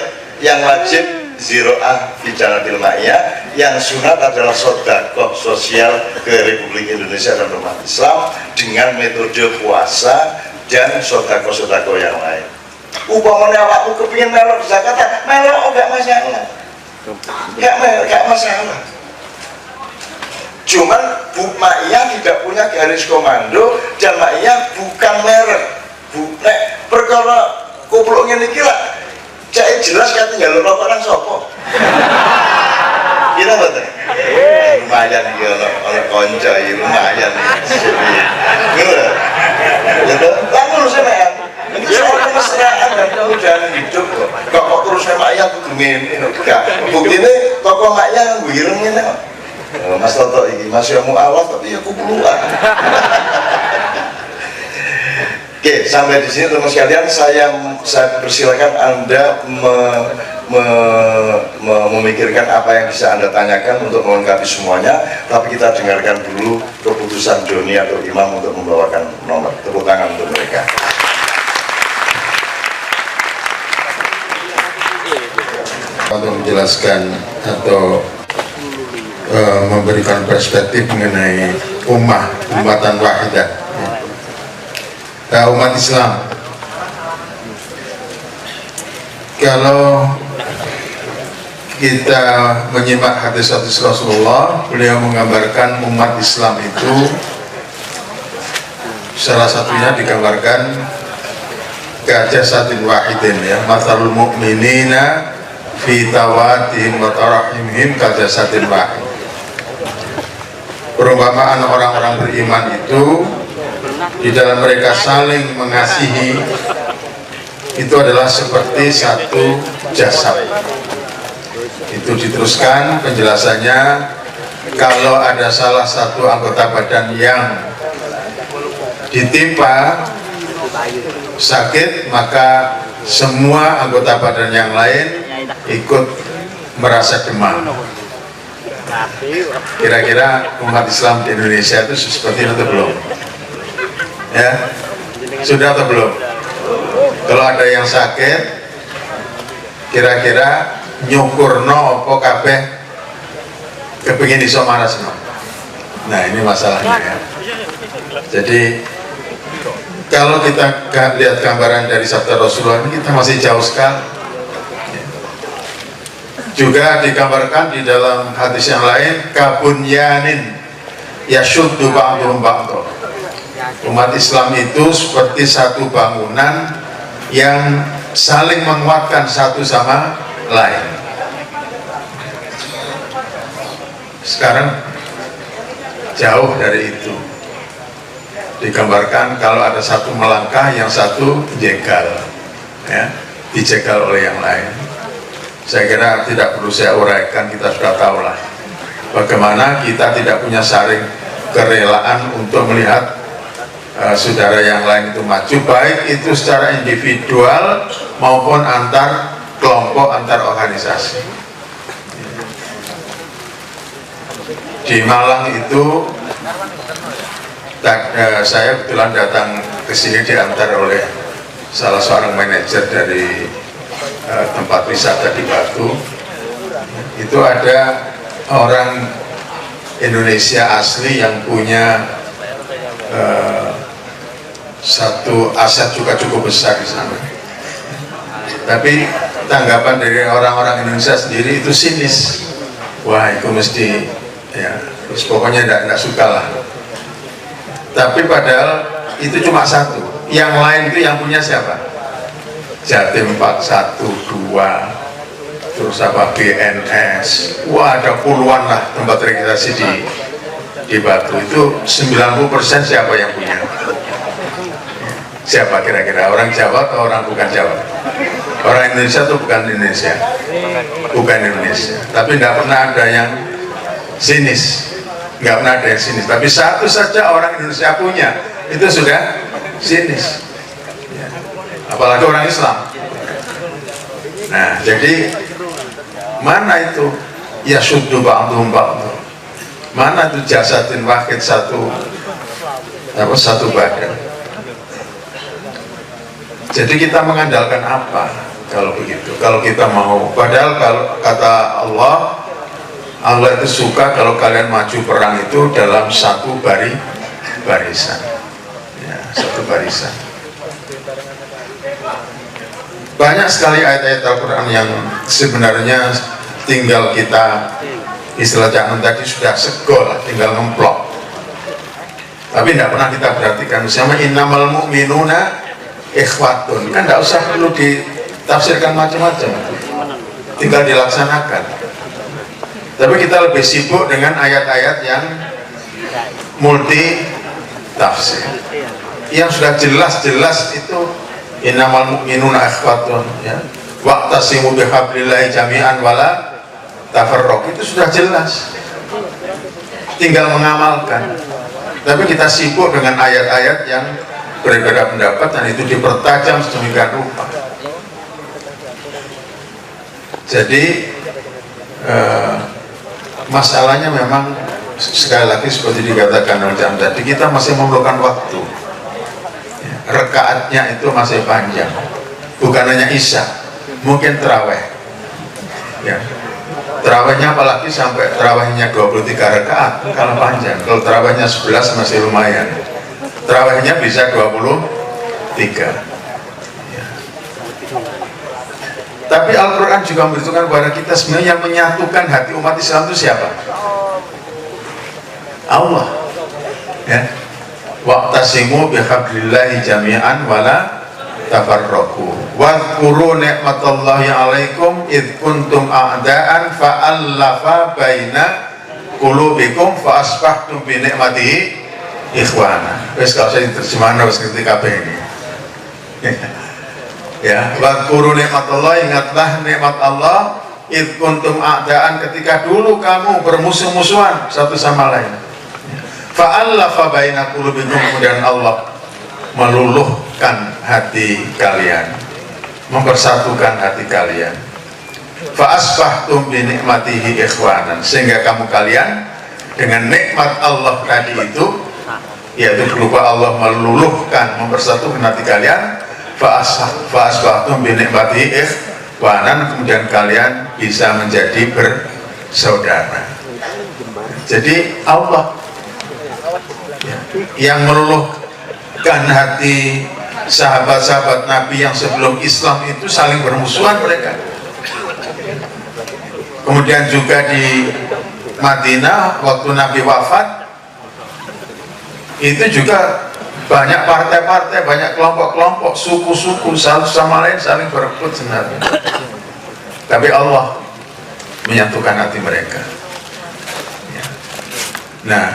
Yang wajib Zira'ah fi Jannatil Ma'iyah, yang sunat adalah sedekah sosial ke Republik Indonesia dan umat Islam dengan metode puasa dan sedekah-sedekah yang lain. Upamanya awakmu kepingin melok di Jakarta, melok gak masalah. Gak masalah. Cuman Bu Ma'iyah tidak punya garis komando dan Ma'iyah bukan merek. Nek perkara kupluk ngene iki lah cek jelas kan tinggal rokok nang sapa. Kira mboten? Lumayan iki ono kanca iki lumayan iki. Ngono. Ya langsung sampean. Ini soal kemesraan dan kemudahan hidup kok terus Ma'iyah kudu ngene enggak. Buktine toko Ma'iyah nggo ireng ngene kok. Mas Toto ini masih mu'alaf tapi ya kupuluan. Oke, sampai di sini teman sekalian saya persilakan Anda memikirkan apa yang bisa Anda tanyakan untuk melengkapi semuanya, tapi kita dengarkan dulu keputusan Joni atau Imam untuk membawakan nomor. Tepuk tangan untuk mereka. Untuk menjelaskan atau memberikan perspektif mengenai ummatan wahidah, umat Islam. Kalau kita menyimak hadis-hadis Rasulullah, beliau menggambarkan umat Islam itu salah satunya digambarkan kajasadin wahidin, ya, mathalul mu'minina fi tawadihim wa tarahimihim kajasadin wahid. Perumpamaan orang-orang beriman itu di dalam mereka saling mengasihi itu adalah seperti satu jasad. Itu diteruskan penjelasannya, kalau ada salah satu anggota badan yang ditimpa sakit, maka semua anggota badan yang lain ikut merasa demam. Kira-kira umat Islam di Indonesia itu seperti itu atau belum? Ya, sudah atau belum? Kalau ada yang sakit, kira-kira nyukurno apa kabeh kepingin iso marasno. Nah, ini masalahnya, ya. Jadi kalau kita lihat gambaran dari sabda Rasulullah ini, kita masih jauh sekali. Juga digambarkan di dalam hadis yang lain, kabunyanin yashuddu ba'duhum ba'dha. Umat Islam itu seperti satu bangunan yang saling menguatkan satu sama lain. Sekarang jauh dari itu. Digambarkan kalau ada satu melangkah, yang satu jegal, ya, dijegal oleh yang lain. Saya kira tidak perlu saya uraikan, kita sudah tahu lah bagaimana kita tidak punya saring kerelaan untuk melihat saudara yang lain itu maju, baik itu secara individual maupun antar kelompok, antar organisasi. Di Malang itu saya kebetulan datang ke sini diantar oleh salah seorang manajer dari tempat wisata di Batu. Itu ada orang Indonesia asli yang punya satu aset juga cukup besar di sana. Tapi tanggapan dari orang-orang Indonesia sendiri itu sinis. Wah, itu mesti, ya, pokoknya tidak suka lah. Tapi padahal itu cuma satu. Yang lain itu yang punya siapa? Jatim 412, terus apa, BNS. Wah, ada puluhan lah tempat registrasi di Batu. Itu 90% siapa yang punya? Siapa kira-kira? Orang Jawa atau orang bukan Jawa? Orang Indonesia atau bukan Indonesia? Bukan Indonesia. Tapi tidak pernah ada yang sinis. Nggak pernah ada yang sinis. Tapi satu saja orang Indonesia punya, itu sudah sinis. Apalagi orang Islam. Nah, jadi mana itu ya syuddu ba'duhum ba'dha? Mana itu jasadin wahid, satu badan? Jadi kita mengandalkan apa kalau begitu? Kalau kita mau, padahal kalau kata Allah itu suka kalau kalian maju perang itu dalam satu barisan, ya, satu barisan. Banyak sekali ayat-ayat Al-Quran yang sebenarnya tinggal kita, istilah jangan tadi sudah segol, tinggal ngemplok. Tapi tidak pernah kita perhatikan. Sama innamal mu'minuna ikhwatun, kan tidak usah perlu ditafsirkan macam-macam, tinggal dilaksanakan. Tapi kita lebih sibuk dengan ayat-ayat yang multi tafsir, yang sudah jelas-jelas itu innamal mu'minuna ikhwatun, ya, wa'tasimu bihablillahi jami'an wala tafarraq, itu sudah jelas, tinggal mengamalkan. Tapi kita sibuk dengan ayat-ayat yang berbeda pendapat dan itu dipertajam sedemikian rupa. Jadi masalahnya memang sekali lagi seperti dikatakan oleh Jam tadi, kita masih memerlukan waktu. Rekaatnya itu masih panjang, bukan hanya isya, mungkin terawih ya. Terawihnya apalagi sampai terawihnya 23 rakaat kalau panjang. Kalau terawihnya 11 masih lumayan, terawihnya bisa 23 ya. Tapi Al-Quran juga memberitahukan kepada kita sebenarnya yang menyatukan hati umat Islam itu siapa? Allah ya. Wa'tasimu bihablillahi jami'an wala tafarraqu wadhkuru ni'matallahi 'alaikum id kuntum a'da'an fa'allafa baina qulubikum fa asbahtum bi ni'matihi ikhwana. Wis gak usah diterjemahkan, wis ngerti kabeh ini. Ya, wadhkuru ni'matallahi, ingatlah nikmat Allah id kuntum a'da'an, ketika dulu kamu bermusuh-musuhan satu sama lain. Fa'allafa baina qulubikum, kemudian Allah meluluhkan hati kalian, mempersatukan hati kalian. Fa'asbahtum bi ni'matihi ikhwanan, sehingga kamu kalian dengan nikmat Allah tadi itu, yaitu berupa Allah meluluhkan, mempersatukan hati kalian. Fa'asbahtum bi ni'matihi ikhwanan, kemudian kalian bisa menjadi bersaudara. Jadi Allah yang meluluhkan hati sahabat-sahabat Nabi yang sebelum Islam itu saling bermusuhan mereka. Kemudian juga di Madinah waktu Nabi wafat itu juga banyak partai-partai, banyak kelompok-kelompok, suku-suku satu sama lain saling berebut sebenarnya. Tapi Allah menyatukan hati mereka. Nah,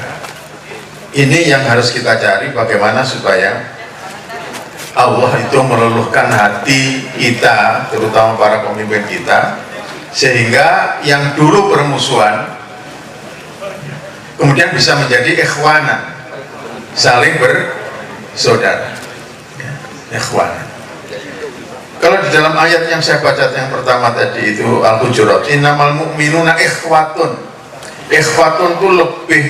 ini yang harus kita cari, bagaimana supaya Allah itu meluluhkan hati kita, terutama para pemimpin kita, sehingga yang dulu bermusuhan kemudian bisa menjadi ikhwanan, saling bersaudara. Ikhwanan. Kalau di dalam ayat yang saya baca yang pertama tadi itu Al-Hujurat, innamal mu'minuna ikhwatun. Ikhwatun itu lebih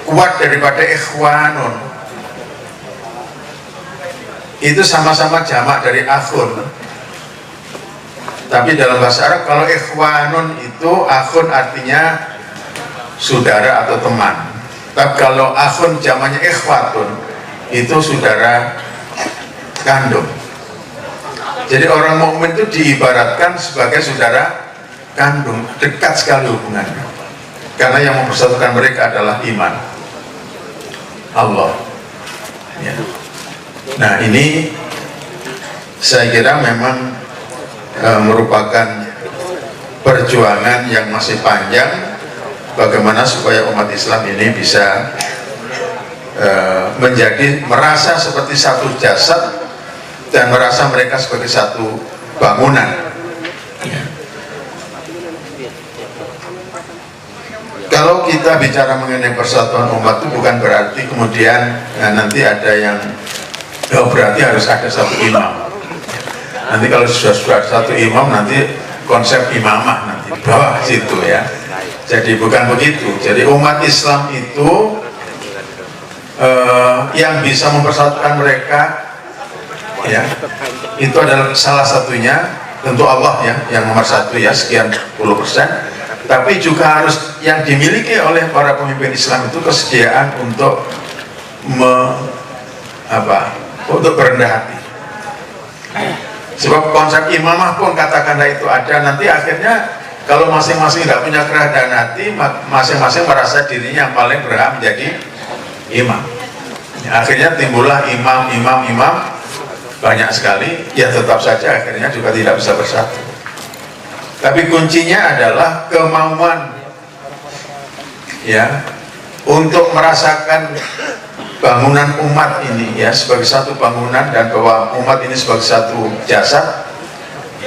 kuat daripada ikhwanun. Itu sama-sama jamak dari akhun. Tapi dalam bahasa Arab kalau ikhwanun itu akhun artinya saudara atau teman. Tapi kalau akhun jamaknya ikhwatun itu saudara kandung. Jadi orang mukmin itu diibaratkan sebagai saudara kandung, dekat sekali hubungannya. Karena yang mempersatukan mereka adalah iman Allah ya. Nah, ini saya kira memang merupakan perjuangan yang masih panjang, bagaimana supaya umat Islam ini bisa menjadi merasa seperti satu jasad dan merasa mereka sebagai satu bangunan ya. Kalau kita bicara mengenai persatuan umat itu bukan berarti kemudian nanti ada yang berarti harus ada satu imam. Nanti kalau sudah satu imam nanti konsep imamah nanti di bawah situ ya. Jadi bukan begitu. Jadi umat Islam itu yang bisa mempersatukan mereka ya, itu adalah salah satunya tentu Allah ya, yang nomor satu ya, sekian puluh persen. Tapi juga harus yang dimiliki oleh para pemimpin Islam itu kesediaan untuk untuk berendah hati. Sebab konsep imamah pun katakanlah itu ada, nanti akhirnya kalau masing-masing tidak punya kerendahan hati, masing-masing merasa dirinya yang paling berhak menjadi imam. Akhirnya timbullah imam banyak sekali, ya tetap saja akhirnya juga tidak bisa bersatu. Tapi kuncinya adalah kemauan ya untuk merasakan bangunan umat ini ya sebagai satu bangunan, dan bahwa umat ini sebagai satu jasad.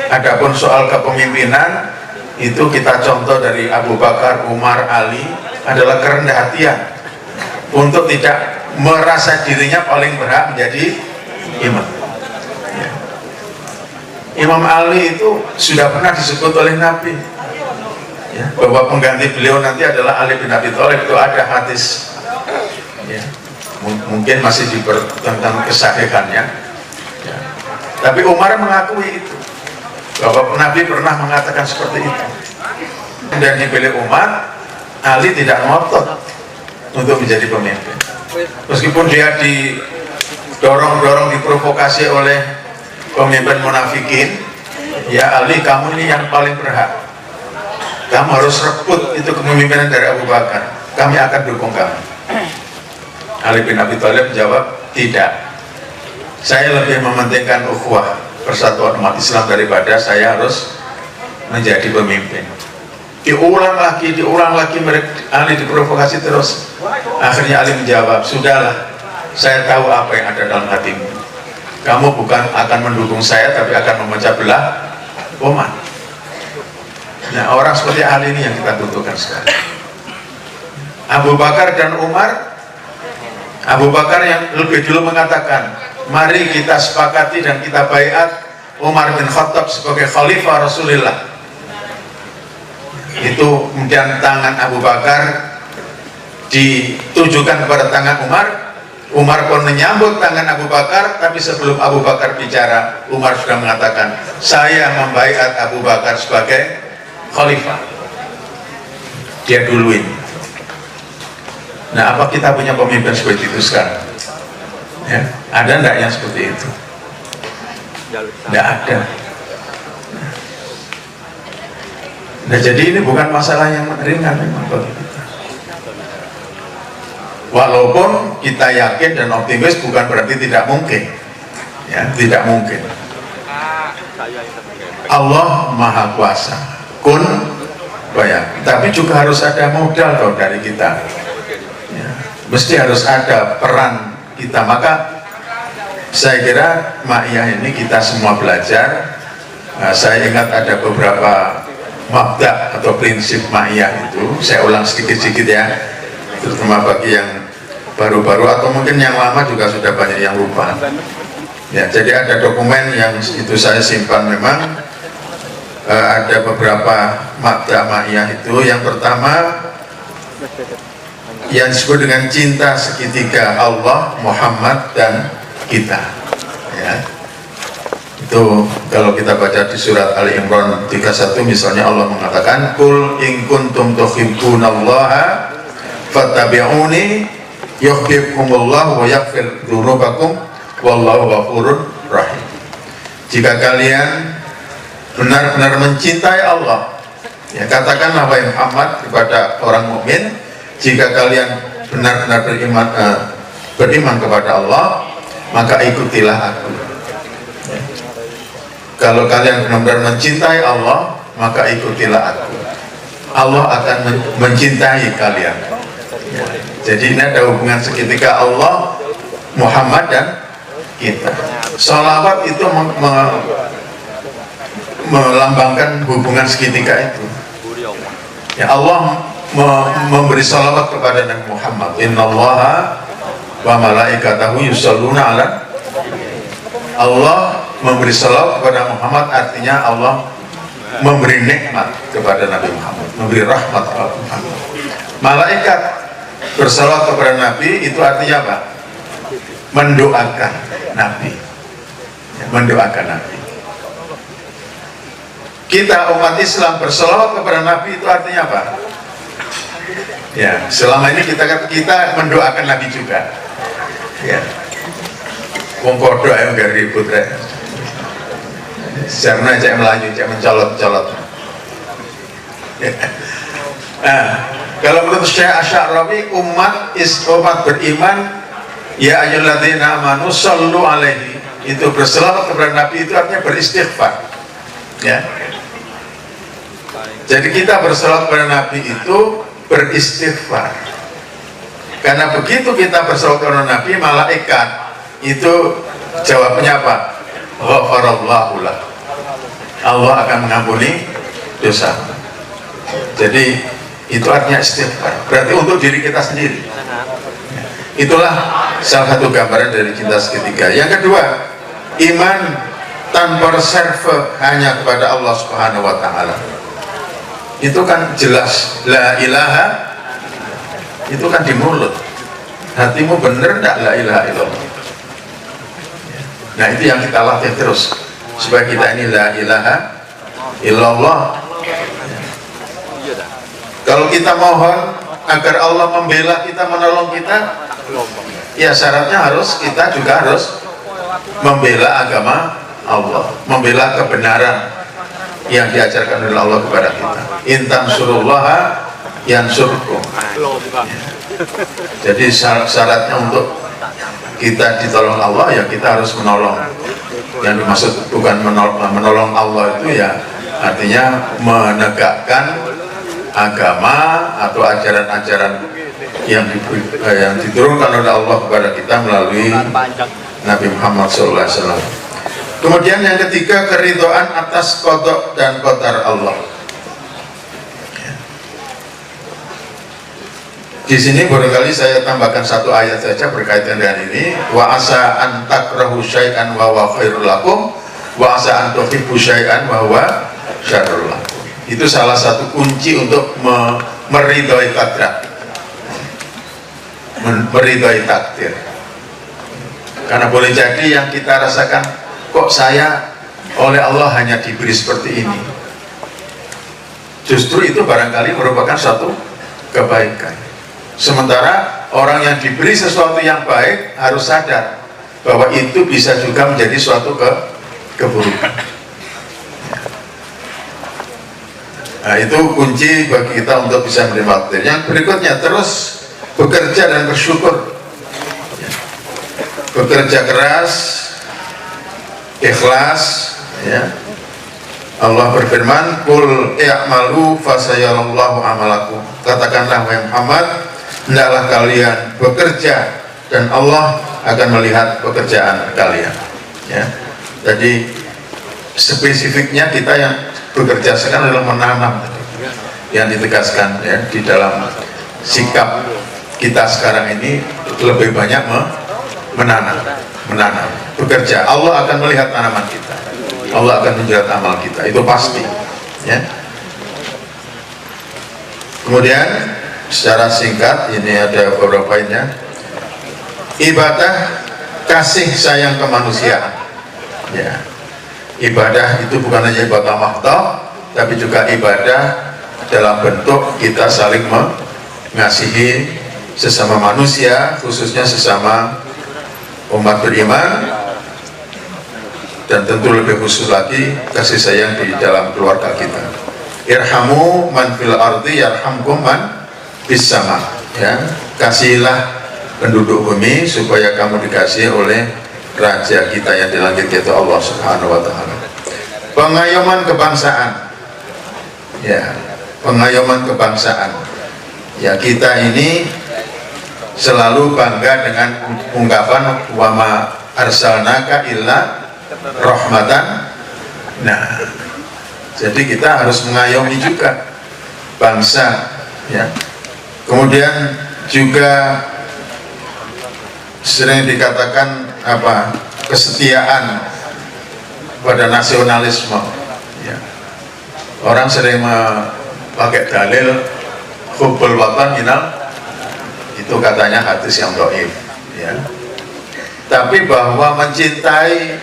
Adapun soal kepemimpinan itu kita contoh dari Abu Bakar, Umar, Ali adalah kerendah hatian untuk tidak merasa dirinya paling berhak menjadi imam. Imam Ali itu sudah pernah disebut oleh Nabi, ya, bahwa pengganti beliau nanti adalah Ali bin Abi Thalib. Itu ada hadis, ya. Mungkin masih tentang kesahihannya, ya. Tapi Umar mengakui itu, bahwa Nabi pernah mengatakan seperti itu. Dan dipilih Umar, Ali tidak ngotot untuk menjadi pemimpin, meskipun dia didorong-dorong, diprovokasi oleh pemimpin munafikin. Ya Ali, kamu ini yang paling berhak, kamu harus rebut itu kepemimpinan dari Abu Bakar, kami akan dukung kamu. Ali bin Abi Thalib menjawab, tidak, saya lebih mementingkan ukhuwah, persatuan umat Islam, daripada saya harus menjadi pemimpin. Diulang lagi, Ali diprovokasi terus. Akhirnya Ali menjawab, sudahlah, saya tahu apa yang ada dalam hatimu. Kamu bukan akan mendukung saya, tapi akan memecah belah umat. Nah, orang seperti Ali ini yang kita butuhkan sekarang. Abu Bakar dan Umar, Abu Bakar yang lebih dulu mengatakan, mari kita sepakati dan kita baiat Umar bin Khattab sebagai khalifah Rasulullah. Itu kemudian tangan Abu Bakar ditujukan kepada tangan Umar. Umar pun menyambut tangan Abu Bakar, tapi sebelum Abu Bakar bicara, Umar sudah mengatakan, saya membaiat Abu Bakar sebagai khalifah. Dia duluin. Nah, apa kita punya pemimpin seperti itu sekarang? Ya, ada enggak yang seperti itu? Enggak ada. Nah, jadi ini bukan masalah yang ringan memang bagi kita. Walaupun kita yakin dan optimis, bukan berarti tidak mungkin, ya, tidak mungkin. Allah Maha Kuasa, kun bayang. Tapi juga harus ada modal dong dari kita, ya, mesti harus ada peran kita. Maka saya kira Ma'iyah ini kita semua belajar. Saya ingat ada beberapa mabda atau prinsip Ma'iyah itu, saya ulang sedikit-sedikit ya, terutama bagi yang baru-baru atau mungkin yang lama juga sudah banyak yang lupa. Ya, jadi ada dokumen yang itu saya simpan memang. Ada beberapa mabda Ma'iyah itu. Yang pertama yang disebut dengan cinta segitiga, Allah, Muhammad, dan kita, ya. Itu kalau kita baca di surat Ali Imran 31 misalnya, Allah mengatakan, Qul in kuntum tuhibbunallaha fattabi'uni yuhibbukumullah wa yaghfir dzunubakum wallahu ghafurur rahim. Jika kalian benar-benar mencintai Allah, ya, katakanlah wahai Muhammad kepada orang mukmin, jika kalian benar-benar beriman kepada Allah, maka ikutilah aku. Ya. Kalau kalian benar-benar mencintai Allah, maka ikutilah aku. Allah akan mencintai kalian. Ya. Jadi ini ada hubungan seketika Allah, Muhammad, dan kita. Sholawat itu melambangkan hubungan seketika itu. Ya, Allah memberi sholawat kepada Nabi Muhammad. Innallaha wa malaikatahu yusholluna ala. Allah memberi sholawat kepada Muhammad, artinya Allah memberi nikmat kepada Nabi Muhammad, memberi rahmat kepada Muhammad. Malaikat bersalawat kepada Nabi, itu artinya apa? Mendoakan Nabi, ya, mendoakan Nabi. Kita umat Islam bersalawat kepada Nabi, itu artinya apa? Ya, selama ini kita mendoakan Nabi juga. Ya, wong podo ayo gak ribut rek. Karena cek melaju, cek mencolot-colot. Ya. Nah, kalau menurut Syekh Asy'arawi, umat beriman, ya ayyuhalladzina amanu shallu alaihi, itu berselawat kepada Nabi, itu artinya beristighfar. Ya. Jadi kita berselawat kepada Nabi itu beristighfar. Karena begitu kita berselawat kepada Nabi, malaikat itu jawabnya apa? Ghafarallahu lah. Allah akan mengampuni dosa. Jadi itu artinya istighfar. Berarti untuk diri kita sendiri. Itulah salah satu gambaran dari cinta segitiga. Yang kedua, iman tanpa reserve hanya kepada Allah Subhanahu wa taala. Itu kan jelas la ilaha, itu kan di mulut. Hatimu bener enggak la ilaha illallah? Nah, itu yang kita latih terus supaya kita ini la ilaha illallah. Kalau kita mohon agar Allah membela kita, menolong kita, ya syaratnya harus kita juga harus membela agama Allah, membela kebenaran yang diajarkan oleh Allah kepada kita. Intan surullaha yansurkum. Jadi syaratnya untuk kita ditolong Allah, ya kita harus menolong. Yang dimaksud bukan menolong Allah itu ya artinya menegakkan agama atau ajaran-ajaran yang diturunkan oleh Allah kepada kita melalui Nabi Muhammad SAW. Kemudian yang ketiga, keridhaan atas qada dan qadar Allah. Di sini barangkali saya tambahkan satu ayat saja berkaitan dengan ini. Wa asa an takrahu syai'an wa huwa khairul lakum wa asa an tuhibbu syai'an wa huwa syarrul lakum. Itu salah satu kunci untuk meridhoi qadar, meridhoi takdir. Karena boleh jadi yang kita rasakan, kok saya oleh Allah hanya diberi seperti ini, justru itu barangkali merupakan satu kebaikan. Sementara orang yang diberi sesuatu yang baik harus sadar bahwa itu bisa juga menjadi suatu keburukan. Nah, itu kunci bagi kita untuk bisa menerima takdir. Yang berikutnya, terus bekerja dan bersyukur. Bekerja keras, ikhlas, ya. Allah berfirman, "Qul i'malu fasayarallahu amalakum." Katakanlah wahai Muhammad, hendaklah kalian bekerja dan Allah akan melihat pekerjaan kalian. Ya. Jadi spesifiknya kita yang bekerja sekarang adalah menanam, yang ditegaskan ya di dalam sikap kita sekarang ini lebih banyak menanam, bekerja. Allah akan melihat tanaman kita, Allah akan menjerat amal kita, itu pasti ya. Kemudian secara singkat ini ada beberapa poinnya. Ibadah kasih sayang kemanusiaan ya. Ibadah itu bukan hanya ibadah mahdoh, tapi juga ibadah dalam bentuk kita saling mengasihi sesama manusia, khususnya sesama umat beriman, dan tentu lebih khusus lagi kasih sayang di dalam keluarga kita. Irhamu man fil ardi yarhamkum man fis sama. Ya, kasihilah penduduk bumi supaya kamu dikasihi oleh Raja kita yang di langit, yaitu Allah Subhanahu wa taala. Pengayoman kebangsaan. Ya, pengayoman kebangsaan. Ya, kita ini selalu bangga dengan ungkapan wa ma arsalnaka illa rahmatan. Nah, jadi kita harus mengayomi juga bangsa ya. Kemudian juga sering dikatakan kesetiaan pada nasionalisme ya. Orang sering pakai dalil hubbul watan minal, itu katanya hadis yang dhaif ya. Tapi bahwa mencintai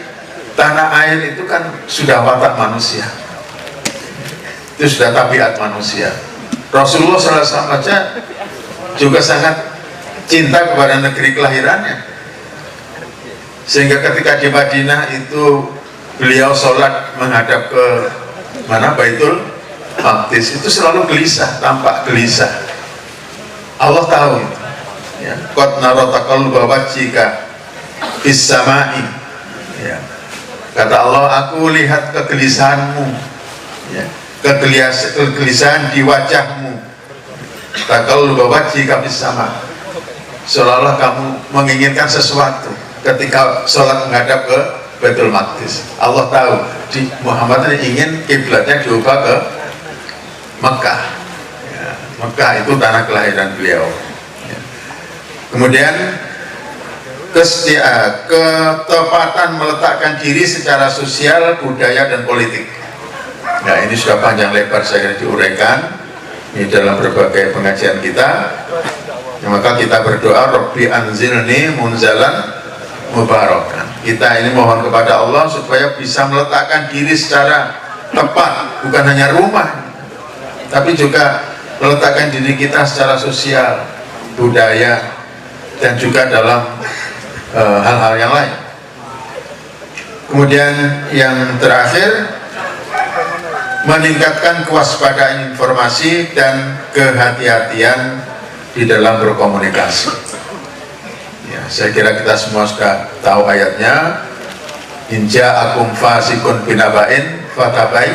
tanah air itu kan sudah watak manusia, itu sudah tabiat manusia. Rasulullah SAW aja juga sangat cinta kepada negeri kelahirannya, sehingga ketika di Madinah itu beliau sholat menghadap ke mana, Baitul Maqdis, itu selalu gelisah, tampak gelisah. Allah tahu itu ya. Qad nara taqalluba wajhika fis samai ya. Kata Allah, aku lihat kegelisahanmu ya. Kegelisahan di wajahmu, taqalluba wajhika fis sama, seolah-olah kamu menginginkan sesuatu ketika sholat menghadap ke Baitul Maqdis. Allah tahu di Muhammad ini ingin kiblatnya diubah ke Mekah ya. Mekah itu tanah kelahiran beliau ya. Kemudian ketepatan meletakkan diri secara sosial, budaya, dan politik. Nah, ini sudah panjang lebar saya kira diuraikan di dalam berbagai pengajian kita. Ya, maka kita berdoa, Rabbi anzilni munzalan mubarakan. Kita ini mohon kepada Allah supaya bisa meletakkan diri secara tepat, bukan hanya rumah, tapi juga meletakkan diri kita secara sosial, budaya, dan juga dalam hal-hal yang lain. Kemudian yang terakhir, meningkatkan kewaspadaan informasi dan kehati-hatian di dalam berkomunikasi. Ya, saya kira kita semua sudah tahu ayatnya, inja akum fasikun binaba'in fatabai,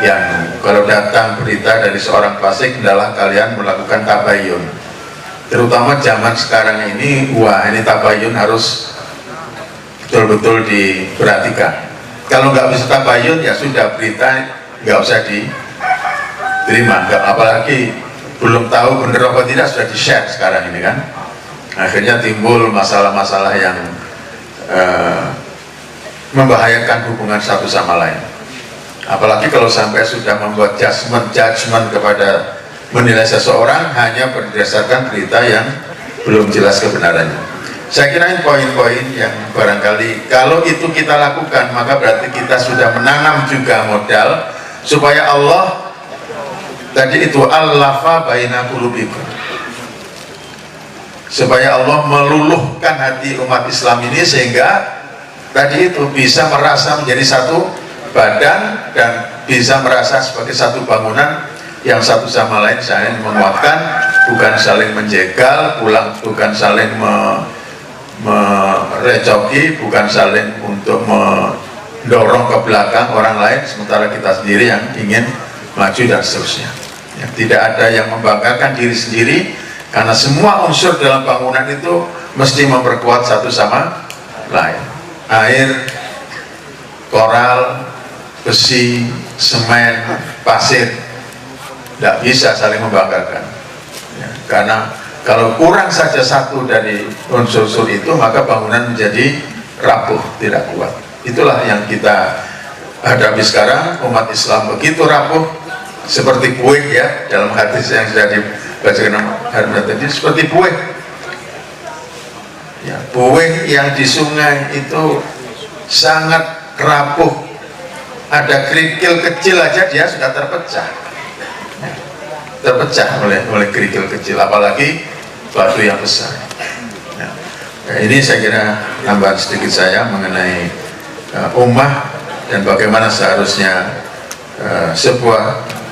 yang kalau datang berita dari seorang fasik hendaklah kalian melakukan tabayun. Terutama zaman sekarang ini, wah ini tabayun harus betul-betul diperhatikan. Kalau nggak bisa tabayun ya sudah, berita nggak usah diterima, apalagi belum tahu benar apa tidak sudah di-share sekarang ini kan. Akhirnya timbul masalah-masalah yang membahayakan hubungan satu sama lain. Apalagi kalau sampai sudah membuat judgement kepada menilai seseorang hanya berdasarkan berita yang belum jelas kebenarannya. Saya kira ini poin-poin yang barangkali kalau itu kita lakukan, maka berarti kita sudah menanam juga modal supaya Allah tadi itu allafa baina qulubikum, supaya Allah meluluhkan hati umat Islam ini sehingga tadi itu bisa merasa menjadi satu badan dan bisa merasa sebagai satu bangunan yang satu sama lain saling menguatkan, bukan saling menjegal, bukan saling merecoki, bukan saling untuk mendorong ke belakang orang lain sementara kita sendiri yang ingin maju dan seterusnya. Ya, tidak ada yang membanggakan diri sendiri, karena semua unsur dalam bangunan itu mesti memperkuat satu sama lain. Air, koral, besi, semen, pasir, tidak bisa saling membanggakan. Ya, karena kalau kurang saja satu dari unsur-unsur itu, maka bangunan menjadi rapuh, tidak kuat. Itulah yang kita hadapi sekarang. Umat Islam begitu rapuh, seperti kue ya, dalam hadis yang sudah dibacakan tadi, seperti kue ya, kue yang di sungai itu sangat rapuh, ada kerikil kecil aja dia sudah terpecah ya, terpecah oleh kerikil kecil, apalagi batu yang besar ya. Nah, ini saya kira tambahan sedikit saya mengenai ummah dan bagaimana seharusnya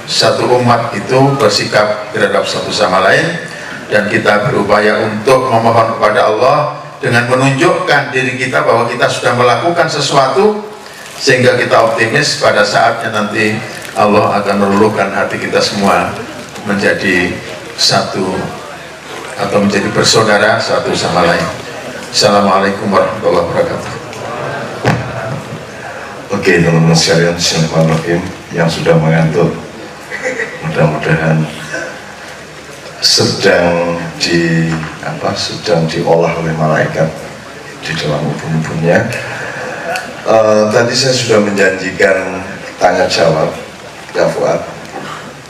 satu umat itu bersikap terhadap satu sama lain, dan kita berupaya untuk memohon kepada Allah dengan menunjukkan diri kita bahwa kita sudah melakukan sesuatu sehingga kita optimis pada saatnya nanti Allah akan meluluhkan hati kita semua menjadi satu atau menjadi bersaudara satu sama lain. Assalamualaikum warahmatullahi wabarakatuh. Oke, teman-teman sekalian, bismillahirrahmanirrahim, yang sudah mengantuk mudah-mudahan sedang diolah oleh malaikat di dalam ubun-ubunnya. Tadi saya sudah menjanjikan tanya jawab ya Fuad.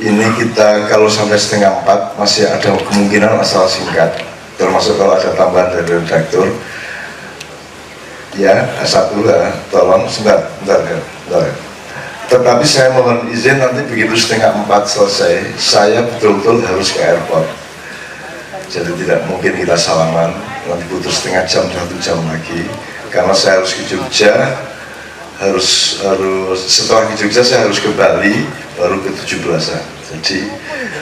Ini kita kalau sampai 3:30 masih ada kemungkinan masalah singkat, termasuk kalau ada tambahan dari redaktur. Ya, satu lah, tolong sebentar. Tetapi saya mohon izin nanti begitu 3:30 selesai, saya betul-betul harus ke airport. Jadi tidak mungkin kita salaman, nanti butuh setengah jam, 1 jam lagi. Karena saya harus ke Jogja, harus setelah ke Jogja saya harus ke Bali, baru ke 17-an. Jadi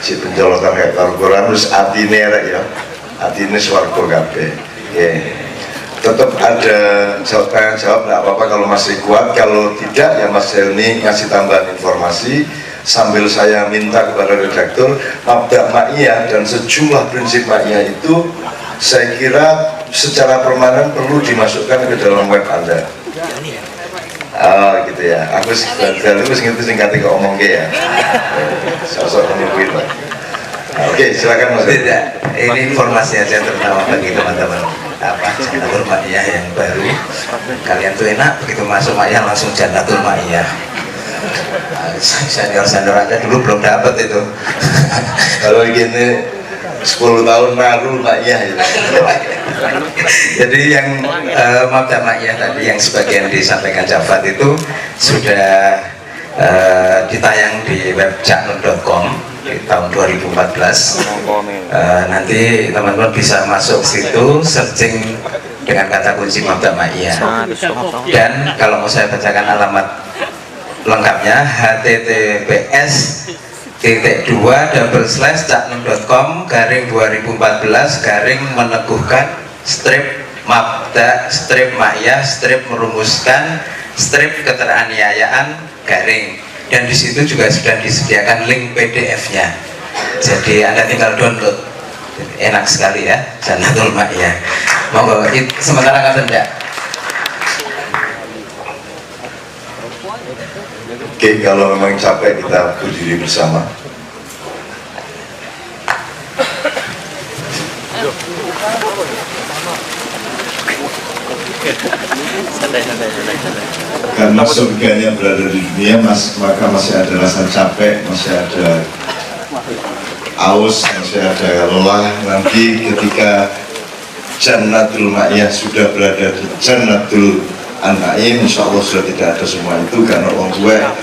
si penjolotan kayak Al-Quran harus atine ya, atine swarga kabeh. Tetap ada jawab nggak apa-apa kalau masih kuat, kalau tidak ya Mas Helmi ngasih tambahan informasi sambil saya minta kepada redaktur mabda' ma'iyah dan sejumlah prinsip ma'iyah itu saya kira secara permanen perlu dimasukkan ke dalam web Anda. Gitu ya, aku singkatnya ke omong ya, sosok menungguin Oke, silakan Mas. Tidak, ini informasi aja terutama bagi teman-teman apa Jannatul Ma'iyah yang baru. Kalian tuh enak begitu masuk Ma'iyah langsung Jannatul Ma'iyah. Senior aja dulu belum dapat itu. Kalau gini 10 tahun baru Ma'iyah ya. Jadi yang Mabda Ma'iyah tadi yang sebagian disampaikan Jafat itu sudah ditayang di web caknun.com di tahun 2014. Nanti teman-teman bisa masuk situ, searching dengan kata kunci Mabda Ma'iyah. Dan kalau mau saya bacakan alamat lengkapnya, https://caknun.com/2014 strip Mabda strip Ma'iyah strip merumuskan strip keteraniayaan garing. Dan di situ juga sudah disediakan link PDF-nya. Jadi Anda tinggal download. Enak sekali ya, Jannatul Ma'iyah. Monggo sementara ngaten ya. Oke, kalau memang capek kita berdiri bersama. Karena surganya berada di dunia, maka masih ada rasa capek, masih ada aus, masih ada lelah. Nanti ketika Jannatul Ma'iyah sudah berada di Jannatul An-Na'im, insya Allah sudah tidak ada semua itu, karena orang tua